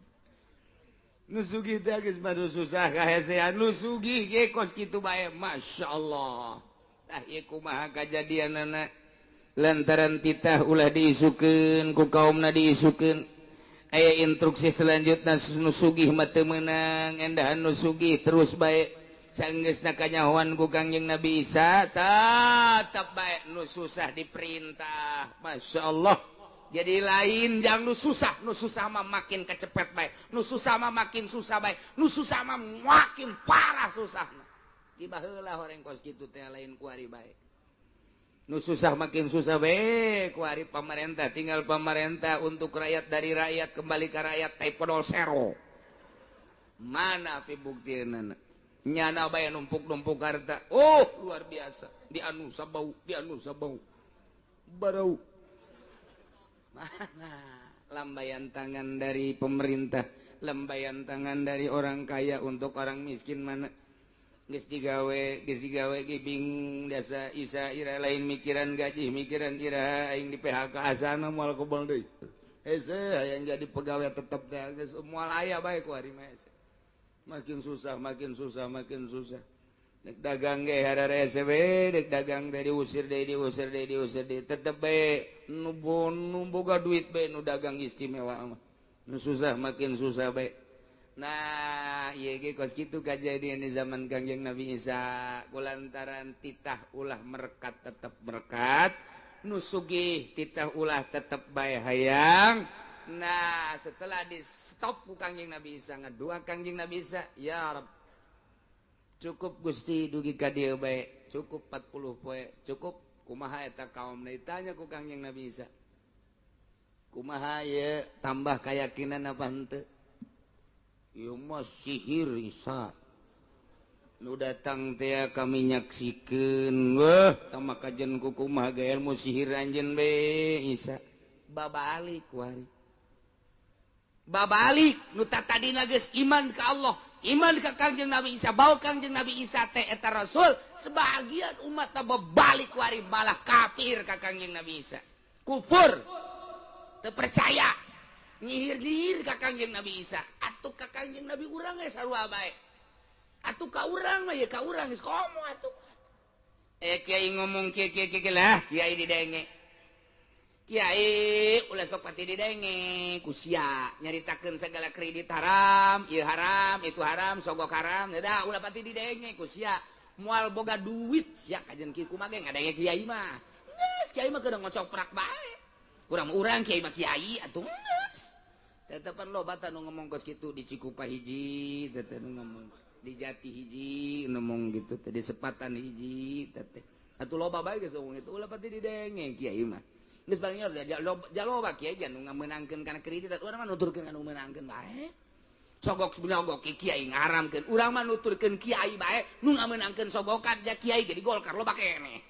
nu sugih teh geus baru susah kahesean nu sugih ge kos kitu bae masyaallah tah ieu kumaha kajadianana lantaran titah ulah diisukeun ku kaumna diisukeun aya instruksi selanjutna nu sugih mah teu meunang endahan nu sugih terus bae saenggeusna kanyahoan ku Kangjeng Nabi Isa tetep bae nu susah diperintah masyaallah. Jadi lain jangan nu susah mah makin kecepet baik, nu susah mah makin susah baik, nu susah mah makin parah susahna. Tiba heula horeng kos kitu teh lain kuari baik. Nu susah makin susah baik, kuari pemerintah tinggal pemerintah untuk rakyat dari rakyat kembali ke rakyat typodol zero. Mana pibuktieunan? Nyana bae numpuk-numpuk harta. Oh, luar biasa. Di anu sabau. Barau. Mana lambaian tangan dari pemerintah, lambaian tangan dari orang kaya untuk orang miskin mana? Geus digawe ge bingung dasa Isa ira lain mikiran gaji, mikiran ira aing di PHK asana moal kobol deui. Hese hayang jadi pegawai tetep teh geus moal aya bae ku ari mah. Makin susah. Dek dagang ge harare SB, dek dagang dari diusir tetep bae nu boga duit bae nu dagang istimewa mah. Nu susah makin susah bae. Nah, ieu ge kos kitu kajadian di zaman Kangjeng Nabi Isa kulantaran titah ulah merekat tetep merekat. nusugih titah ulah tetep bae hayang. Nah setelah di stop ku Kangjeng Nabi Isa ngadua Kangjeng Nabi Isa, ya Rab cukup Gusti dugi ka dieu bae, cukup 40 poe, cukup. Kumaha eta kaum ditanya ku Kangjeng Nabi Isa, kumaha ye tambah keyakinan apa henteu? Ieu mah sihir Isa. Nu datang teh kami nyaksikeun, wah tama kajen ku kumaha ge ilmu sihir anjeun be Isa. Babalik wari. Babalik nu tadina geus iman ka Allah, iman ka Kangjeng Nabi Isa, bawa Kangjeng Nabi Isa teh eta rasul, sebagian umat teh balik wari balah kafir ka Kangjeng Nabi Isa. Kufur. Teu percaya. Nyihir-nyihir ka Kangjeng Nabi Isa. Atuh ka Kangjeng Nabi urang ge sarua bae. Atuh ka urang mah ya ka urang geus komo atuh. Kiai ngomong kiai lah, kiai didenge. Kiai ulah sok pati didenge ku sia nyaritakeun segala kredit haram, ieu haram, itu haram, sogok haram, da ulah pati didenge ku sia. Moal boga duit sia kajen kieu kumaha ge ngadenge kiai mah. Geus kiai mah kedah ngocoprak bae. Urang kiai mah kiai atuh geus. Tetepan lobatan nu ngomong geus kitu di Cikupa hiji, teteh nu ngomong di Jati hiji, ngomong gitu teh di Sepatan hiji, teteh. Atuh loba bae geus ngomong itu ulah pati didenge kiai mah. Geus banyak jaloba kiai jan nu ngamenangkeun kana kredit, urang mah nuturkeun kana meunangkeun bae. Sogok nyogok kiai ngaramkeun, urang mah nuturkeun kiai bae nu ngamenangkeun sogokan ja kiai jadi Golkar loba keneh.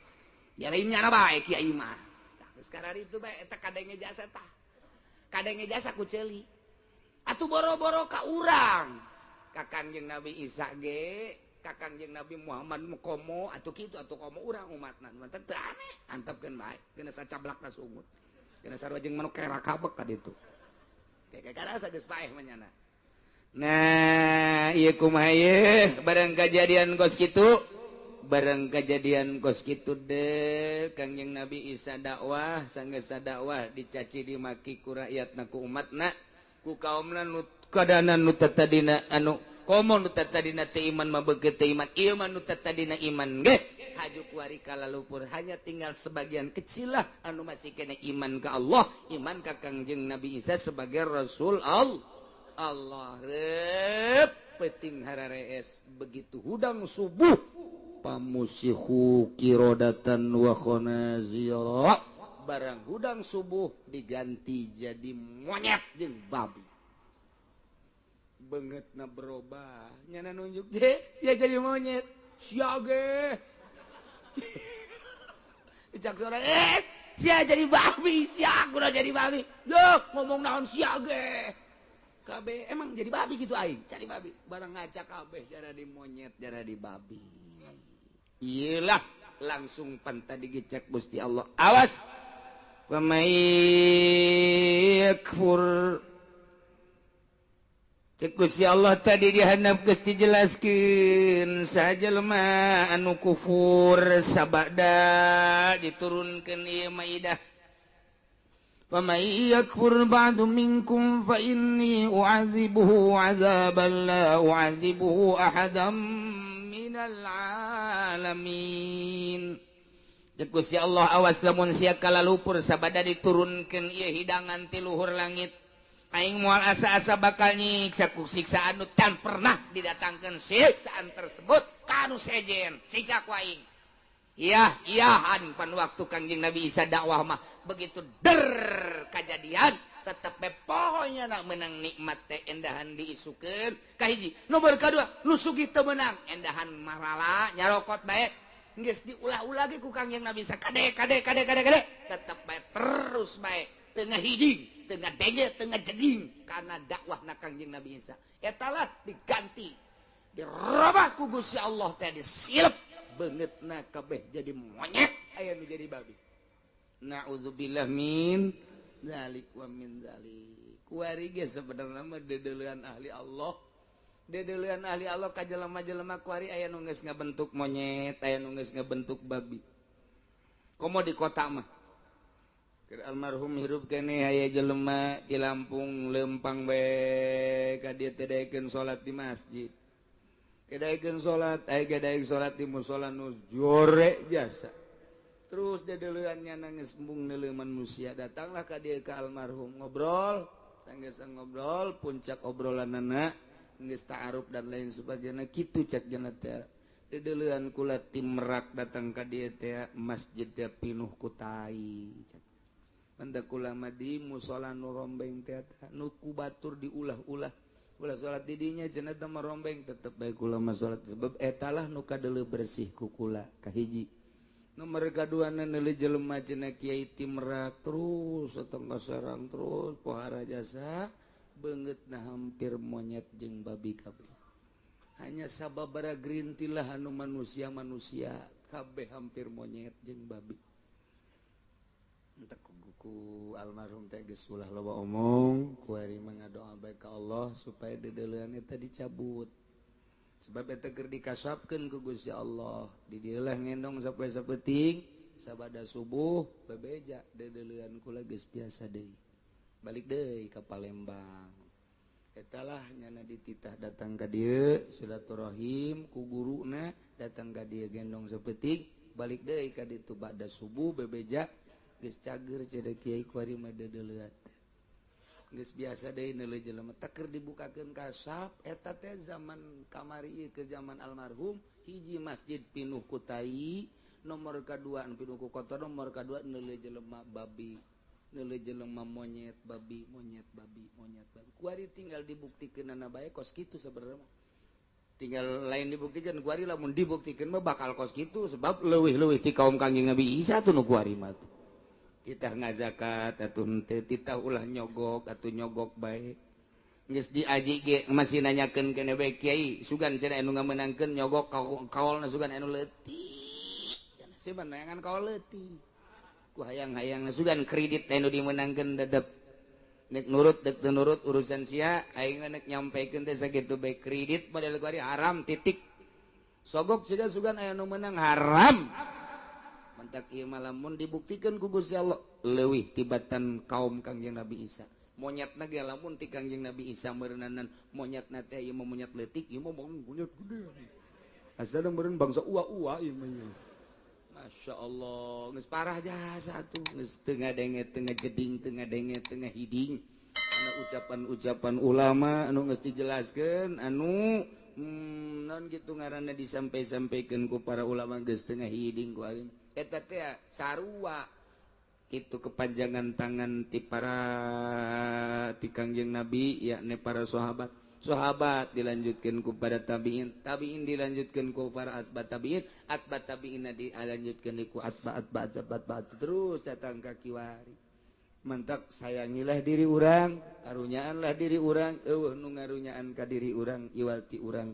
Ya lain nyana bae kiai mah. Tah geus karari itu bae eta kadenge jasa tah. Kadenge jasa ku ceuli. Atuh boro-boro ka urang. Ka Kangjeng Nabi Isa ge, ka Kangjeng Nabi Muhammad komo atuh kitu atuh komo urang umatna. Mantep teu aneh, antepkeun bae. Keuna sacablakna sungut. Keuna sarua jeung manuk kera kabek ka ditu. Kayak karasa geus bae manyana. Nah, ieu kumaha ieu bareng kejadian kos kitu. Bareng kejadian kos kitu deh Kangjeng Nabi Isa dakwah, sanggeus dakwah dicaci dimaki ku rakyatna ku umatna, ku kaumna nu kadana nu tadina anu komo nu tadina teu iman mah beukeuh teu iman, ieu mah nu tadina iman ge haju kuari kalalupur, hanya tinggal sebagian kecil lah anu masih kena iman ka Allah, iman ka Kangjeng Nabi Isa sebagai Rasul Allah. Rep peting hararees begitu hudang subuh pamusihu kirodatan wa khonazira, barang hudang subuh diganti jadi monyet jeung babi. Beungeutna berubah nyana nunjuk sia jadi monyet sia ge dicak suara sia jadi babi, sia kudu jadi babi. Loh ngomong naon sia ge kabeh emang jadi babi gitu aing, jadi babi barang ngaca kabeh jara di monyet jara di babi. Iyalah langsung pantah digecek Gusti Allah, awas pamayakfur. Cek Gusti Allah tadi dihandap geus dijelaskeun sajelema anu kufur sabada diturunkeun ieu Maidah. Faman yakfur ba'du minkum fa inni u'adzibuhu 'adzaban la u'adzibuhu ahadam minal alamin. Cek Gusti Allah awas lamun sia kalalupur sabada diturunkeun ieu hidangan ti luhur langit. Aing moal asa-asa bakal nyiksa ku siksaan nu tan pernah didatangkeun siksaan tersebut ka anu sejen siksa ku aing. Iyahan pan waktu Kangjeng Nabi Isa dakwah mah begitu kajadian tetep pokoknya nak menang nikmat teh endahan diisukeun ka hiji. Nomor kadua nu sugih teu meunang endahan marala nyarokot bae geus diulah-ulah ge ku Kangjeng Nabi Isa kade tetep bae terus bae teu ngahiding teu ngadenge teu ngajeding karena dakwahna Kangjeng Nabi Isa. Eta lah diganti dirobah ku Gusti Allah teh disilep beungeutna kabeh jadi monyet aya nu jadi babi. Na'udzubillah min zalik wa min zalik. Kuari ge sebenarnya mah dedeleuan ahli Allah. Dedeleuan ahli Allah ka jelema-jelema kuari aya nu geus ngabentuk monyet, aya nu geus ngabentuk babi. Komo di kota mah. Keur almarhum hirup keneh aya jelema di Lampung leumpang bae ka dieu teh daekeun salat di masjid. Kedaekeun salat, aya gadaeun salat di musala nu jore jasa. terus dedeluannya nangis embung nele manusia datanglah ka dia ke almarhum ngobrol sanggeus ngobrol puncak obrolan anak geus ta'aruf dan lain sebagainya kitu cek jana teh dedeluan kula tim Merak datang ka dia teh masjid teh pinuh ku tai cek manda kula mah di mushola nu rombeng teh nu ku batur diulah-ulah ulah salat di dinya cenah teh merombeng tetep bae kula mah salat sebab eta lah nu kadeuleu bersih ku kula kahiji nomor kaduana neuli jelema cenah Kiai tim Merak terus satengah sarang terus pohara jasa beungeutna hampir monyet jeung babi kabeh hanya sababaraha grintilah anu manusia kabeh hampir monyet jeung babi entek ku almarhum teh geus ulah loba omong kuari ngadoa bae ka Allah supaya dedeuleuan eta dicabut sebab eta keur dikasapkeun ku Gusti Allah di dieu lah ngendong sapoe sapeting sabada subuh bebeja dedeuleuan kula geus biasa deui balik deui ka Palembang eta lah nyana dititah datang ka dieu silaturahim ku guruna datang ka dieu gendong sapeting balik deui ka ditu bada subuh bebeja geus cager cenah Kiai kuari mah dedeuleuan geus biasa deui neuleuh jelema teh keur dibukakeun kasap eta teh zaman kamari ieu ke zaman almarhum hiji masjid pinuh ku tai nomor kadua anu pinuh ku kotor nomor kadua neuleuh jelema babi neuleuh jelema monyet babi kuari tinggal dibuktikeunana bae kos kitu sabenerna tinggal lain dibuktikan kuari lamun dibuktikeun mah bakal kos kitu sebab leuwih-leuwih ti kaum Kangjeng Nabi Isa tuh nu kuari mah kita ngazakat atuh henteu titah ulah nyogok atuh nyogok bae geus diaji ge masih nanyakeun keneh bae Kiai sugan cenah anu ngamenangkeun nyogok kaolna sugan anu leutik cenah sieuman neangan kaol leutik ku hayang-hayangna sugan kredit anu dimenangkeun dedep nek nurut dek teu nurut urusan sia aing nek nyampekeun teh sakitu bae kredit model kuari haram titik sogok sugan aya nu menang haram mantak ieu mah lamun dibuktikan ku Gusti Allah leuwih tibatan kaum Kangjeng Nabi Isa monyetna ge lamun ti Kangjeng Nabi Isa meureunanan monyetna teh ieu mah monyet leutik ieu mah monyet gede asana meureun bangsa uwa-uwa ieu mah Masya Allah geus parah jasa atuh geus teu ngadenge teu ngajeding teu ngadenge teu ngahiding ana ucapan-ucapan ulama anu geus dijelaskeun anu naon kitu ngaranna disampai-sampaikeun ku para ulama geus teu ngahiding ku aing eta teh sarua kitu kepanjangan tangan ti para ti Kangjeng Nabi yakni para sahabat dilanjutkeun ku para tabiin dilanjutkeun ku para atba tabiin dilanjutkeun ku atba terus datang ka kiwari mantak sayangilah diri urang karunyaanlah diri urang eueuh nu ngarunyaan ka diri urang iwalti urang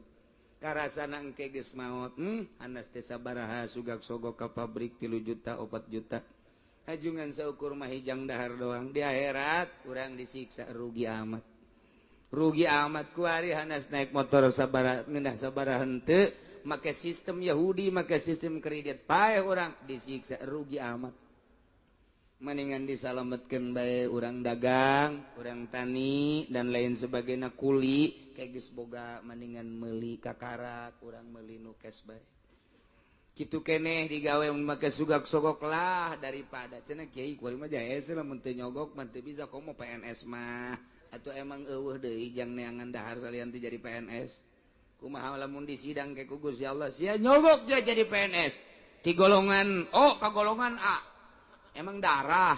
karasana engke geus maot anas teh sabaraha sugak sogok ka pabrik 3 juta 4 juta ajungan saukur mah hijang dahar doang di akhirat urang disiksa rugi amat kuari hanas naik motor sabaraha ngeunah sabaraha henteu make sistem Yahudi make sistem kredit paeh urang disiksa rugi amat mendingan disalametkeun bae urang dagang urang tani dan lain sebagainya kuli kayak geus boga mendingan meuli kakarak urang meuli nu kes bae kitu keneh digawe make sugak sogok lah daripada cenah Kiai kuari mah jae lamun teu nyogok mah teu bisa komo PNS mah atuh emang eueuh deui jang neangan dahar salian teu jadi PNS kumaha lamun di sidang ke ku Gusti Allah sia nyogok dia jadi PNS ti golongan O ka golongan A emang darah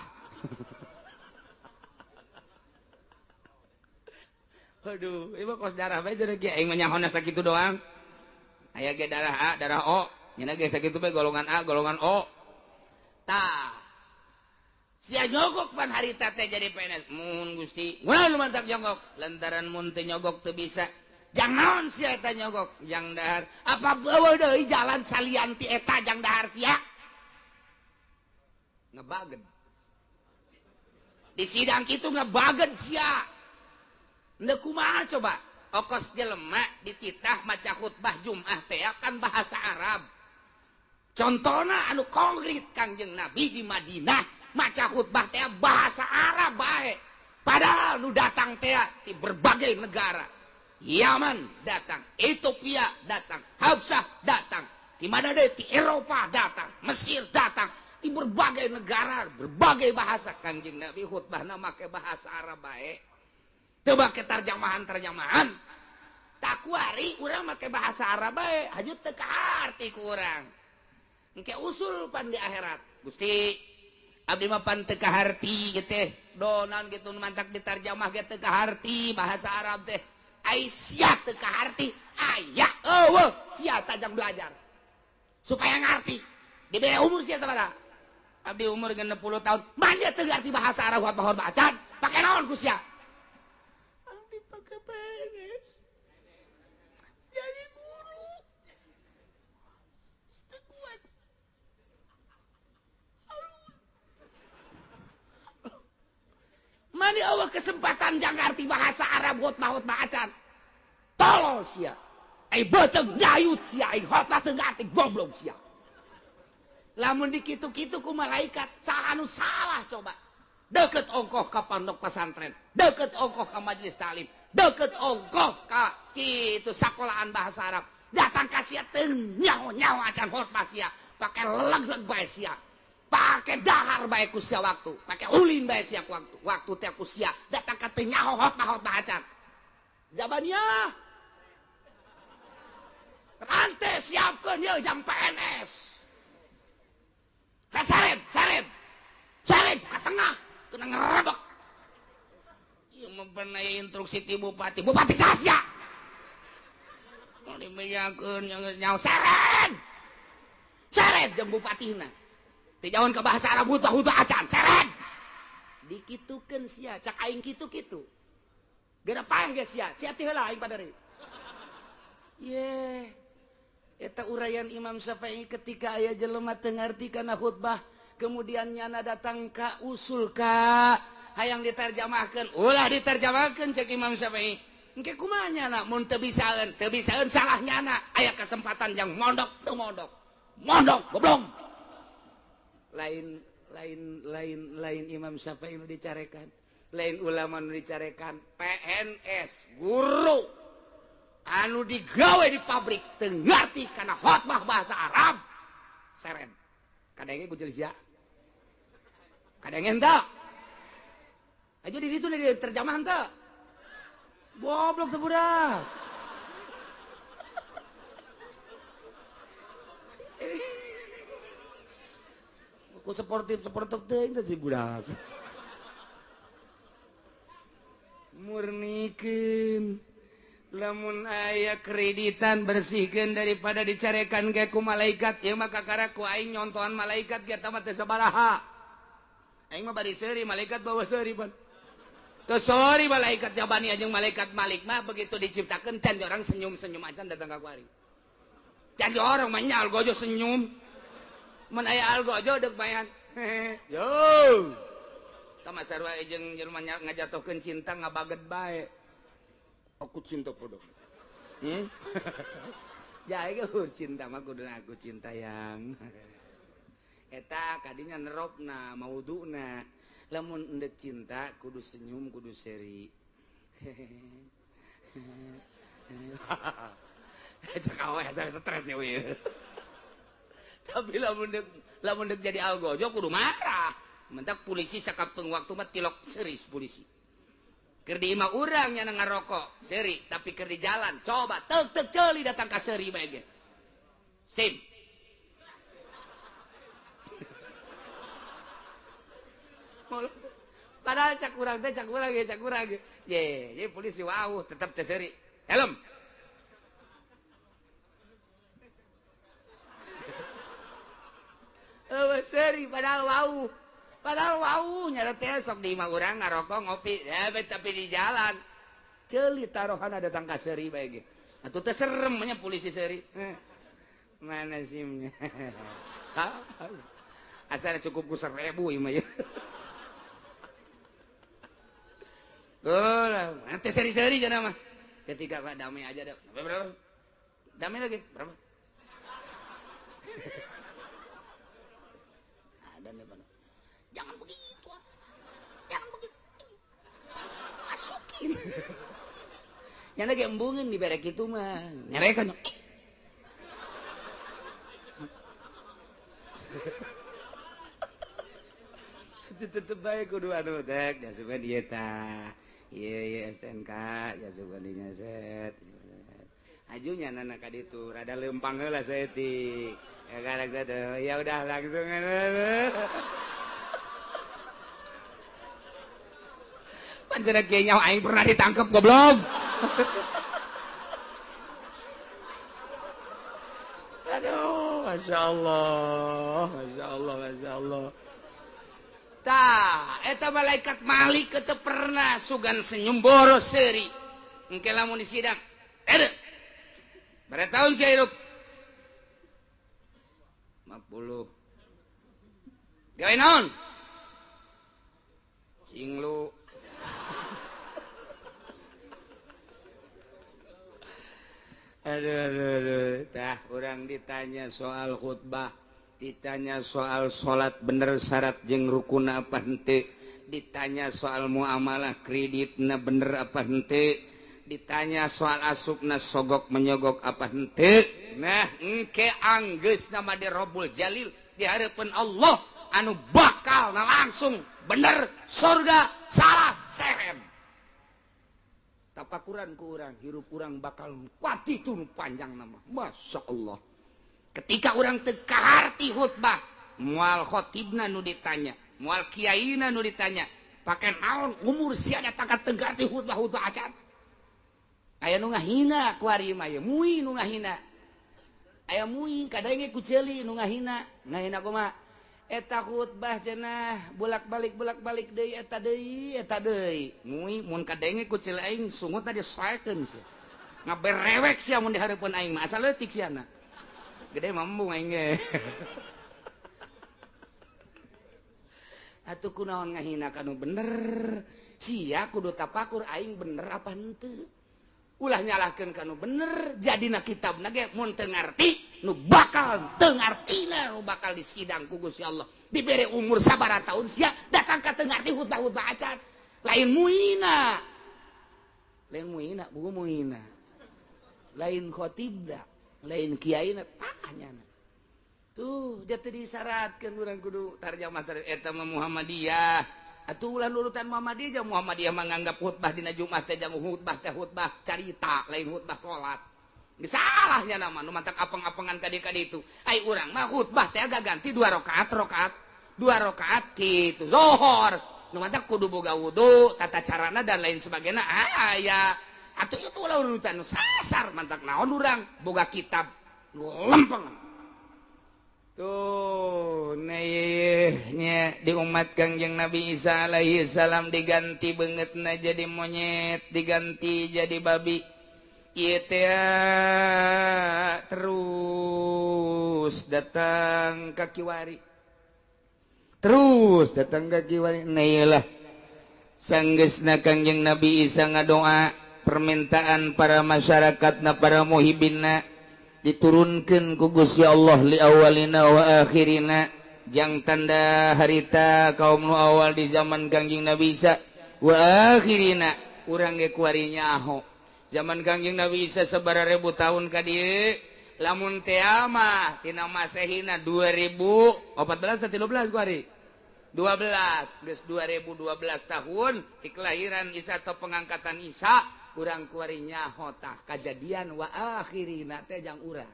aduh ieu kos darah bae cenah Kiai aing mah nyahonna sakitu doang aya ge darah A darah O nyana ge sakitu bae golongan A golongan O tah sia nyogok pan harita teh jadi PNS mun Gusti ngunaon nu mantak nyogok lantaran mun teu nyogok teu bisa jang naon sia eta nyogok jang dahar apa beueuh deui jalan salian ti eta jang dahar sia ngebagen di sidang kitu ngebagen sia ndeu kumaha coba okos jelema dititah maca khutbah Jumat teh kan bahasa Arab contohna anu konkret Kangjeng Nabi di Madinah maca khutbah teh bahasa Arab bae padahal nu datang teh di berbagai negara Yaman datang Ethiopia datang Habsyah datang di mana deh di Eropa datang Mesir datang di berbagai negara, berbagai bahasa. Kangjeng Nabi khutbahna make bahasa Arab bae. Teu make terjemahan. Tak kuari urang make bahasa Arab bae, hajut teu kaharti ku urang. Engke usul pan di akhirat. Gusti, abdi mah pan teu kaharti kitu teh. Donan kitu mantak ditarjamah ge teu kaharti bahasa Arab teh. Ai sia teu kaharti, aya eueuh sia tajang belajar. Supaya ngarti. Dibere umur sia sabaraha? Abdi umur 60 tahun. Manja teu ngarti bahasa Arab hot bacaan. Pake naon ku sia? Abdi pake PNS. Jadi guru. Teu kuat. Mani eueuh kesempatan jang ngarti bahasa Arab hot bacaan. Tolol sia. Ai beuteung nyayut sia, ai hotbah teu ngarti goblok sia. Lamun dikitu-kitu ku malaikat, saha anu salah coba. Deket ongkoh ka pondok pesantren, deket ongkoh ka majelis taklim, deket ongkoh ka kitu sakolahan bahasa Arab. Datang ka sia teu nyaho-nyaho acan hotbah sia, pake leleg-leg bae sia. Pake dahar bae ku sia waktu, pake ulin bae sia ku waktu. Waktu teh ku sia datang ka teu nyaho hotbah acan. Zabaniyah. Rante siapkeun ye jam PNS. Sarep ke tengah, kena ngerebek. Ieu mah pernah instruksi ti bupati sasia. Mau dimeyakeun nyaho seret jeung bupatina. Teu jaon ka bahasa Arab hutbah acan, seret. Dikitukeun sia, cak aing kitu-kitu. Geuna paeh ge sia ti heula aing padari. Eta uraian Imam Syafi'i ketika aya jelema teu ngarti kana khutbah, kemudian nyana datang ka usul ka hayang diterjemahkeun. Ulah diterjemahkeun cek Imam Syafi'i. Engke kumaha nyana mun teu bisaeun salah nyana. Aya kesempatan jang mondok teu mondok. Mondok goblok. Lain Imam Syafi'i nu dicarekan. Lain ulama nu dicarekan, PNS guru anu digawe di pabrik teu ngarti kana khotbah bahasa Arab seren kadenge ku jelis ya kadenge henteu aja di ditu di terjemahan teu goblok teu budak ku sportif teuing teh si budak murnikeun lamun aya kreditan bersihkeun daripada dicarekan ge ku malaikat ieu mah kakara ku aing nyontohan malaikat ge eta mah teu sabaraha aing mah bari seuri malaikat bawa seuri pan teu seuri malaikat jabani jeung malaikat Malik mah begitu diciptakeun can orang senyum-senyum acan datang ka kuari can orang mah nya algojo senyum mun aya algojo deuk bayan yo tama sarua jeung jelema ngajatohkeun cinta ngabaget bae. Aku cinta pada Jaya cinta mah kudu aku cinta yang eta kadinya neropna mauduna lamun endek cinta kudu senyum kudu seri cakawe asa stres ya we tapi lamun dek jadi algojo kudu marah mentak polisi sakapeung waktu mah tilok seris polisi keur di imah urang nya ngarokok seri tapi keur di jalan coba teuk ceuli datang ka seri bae ge sim padahal cak urang ge ye polisi wauh tetep teh seri helm seri padahal wauh nyara teh sok di imah urang ngarokok ngopi tapi di jalan ceuli tarohana datang ka seuri bae ge atuh teh serem nya polisi seuri mana simnya asal cukup ku 1000 ieu mah ya nanti seri-seri cenah mah ketika Pak damai aja dah berapa damai lagi berapa ada nih Pak jangan begitu masukin yang lagi embungin di berek itu mah nyerekan tetep baik kudu anu tek ya suka dieta iya STNK ya suka dinyaset ajunya nana ka ditu rada lempang heula saeutik ya galak satu ya udah langsung panjara kieu nyawa aing pernah ditangkep goblok aduh masya Allah eta malaikat Malik teu pernah sugan senyum boros seuri engke lamun di sidang berapa tahun sih hidup 50 gawe naon cinglu aduh tah orang ditanya soal khutbah ditanya soal sholat bener syarat jeung rukun apa henteu ditanya soal muamalah kreditna bener apa henteu ditanya soal asupna sogok menyogok apa henteu nah engke anggeus nama di Rabbul Jalil di hareupeun Allah anu bakal langsung bener surga salah serem tapakuran ku urang hirup urang bakal kuati itu panjang nama masya Allah ketika orang teu kaharti khutbah moal khotibna nu ditanya moal kiaina nu ditanya pake naon umur sia datang ka teu ngarti khutbah acan aya nu ngahina ku ari mah mui nu ngahina aya mui kadaenge ku ceuli nu ngahina kumaha eta khutbah cenah bolak-balik deui eta deui mui mun kadaenge ku ceuli aing sungutna disesuaikeun sia ngaberewek sia mun di hareupeun aing mah asal leutik siana gede mampu aing ge atuh kunaon ngahina kanu bener sia kudu tapakur aing bener apa henteu ulah nyalahkeun kanu bener jadina kitabna ge mun teu ngarti nu bakal teu ngartina nu bakal disidang ku Gusti Allah dibere umur sabaraha taun sia datang ka teu ngarti khutbah acan lain muina buku muina lain khotibna lain kiaina tanyana tuh jatuh disyaratkeun urang kudu tarjamah eta mah Muhammadiyah atuh ulah nurutan Muhammadiyah Muhammadiyah mah nganggap khutbah dina Jumat teh jangan khutbah carita lain khutbah salat geus salahnya nama nu mantak apeng-apengan ka ditu ai urang mah khutbah teh agak ganti 2 rakaat kitu zuhur nu mantak kudu boga wudu tata carana dan lain sebagainya aya atuh itu ulah urutan sasar mantak naon urang boga kitab lempeng tuh nya di umat Kangjeng Nabi Isa alaihi salam diganti beungeutna jadi monyet diganti jadi babi ieu teh terus datang ka kiwari nah sanggeusna Kangjeng Nabi Isa ngadoa permintaan para masyarakatna para muhibinna diturunkeun ku Gusti Allah li awalina wa akhirina jang tanda harita kaum nu awal di zaman Kangjeng Nabi Isa wa akhirina urang ge kuari nyaho zaman Kangjeng Nabi Isa sabaraha ribu tahun ka dieu lamun teh mah tina Masehina 2014 atau 13 kuari 12 geus 2012 tahun ti kelahiran Isa atau pengangkatan Isa urang kuari nyaho tah kajadian wa akhirina teh jang urang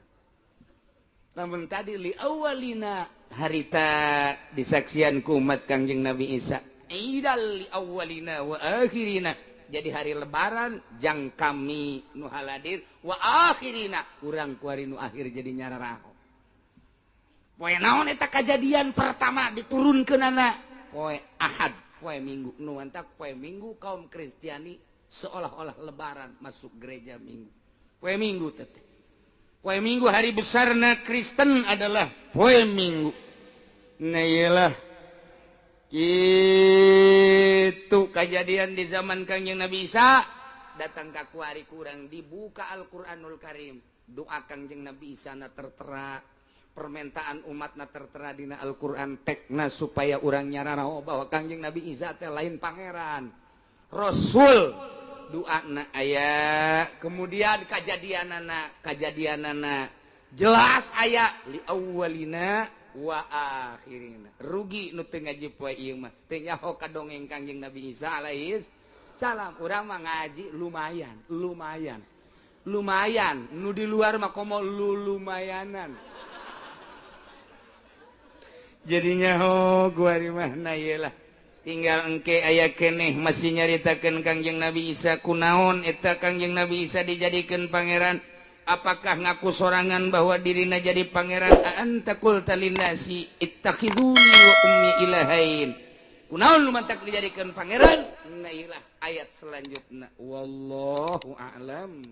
lamun tadi li awalina harita disaksian ku umat Kangjeng Nabi Isa idal li awalina wa akhirina jadi hari lebaran jang kami nu haladir wa akhirina urang kuari nu akhir jadi nyararaho poe naon eta kajadian pertama diturunkeunana poe Ahad poe Minggu nu mantak poe Minggu kaum Kristiani seolah-olah lebaran masuk gereja Minggu poe Minggu teh poe Minggu hari besarna Kristen adalah poe Minggu nah iyalah itu kejadian di zaman Kangjeng Nabi Isa datang ka kuari kurang dibuka Al-Qur'anul Karim doa Kangjeng Nabi Isa na tertera permintaan umatna tertera dina Al-Qur'an tekna supaya urang nyararaho bahwa Kangjeng Nabi Isa teh lain pangeran Rasul doana aya kemudian kejadianana jelas aya li awwalina akhirina rugi nu teu ngaji poe ieu mah teu nyaho ka dongeng Kangjeng Nabi Isa alaihi salam. Urang mah ngaji lumayan nu di luar mah komo lumayanan jadinya gua mah na ieu lah tinggal engke aya keneh masih nyaritakeun Kangjeng Nabi Isa kunaon eta Kangjeng Nabi Isa dijadikeun pangeran. Apakah ngaku sorangan bahwa dirinya jadi pangeran? Anta qulta linnasi ittakhiduni wa ummi ilahain. Kunaon lu mantak dijadikan pangeran? Nah ilah ayat selanjutnya. Wallahu a'lam.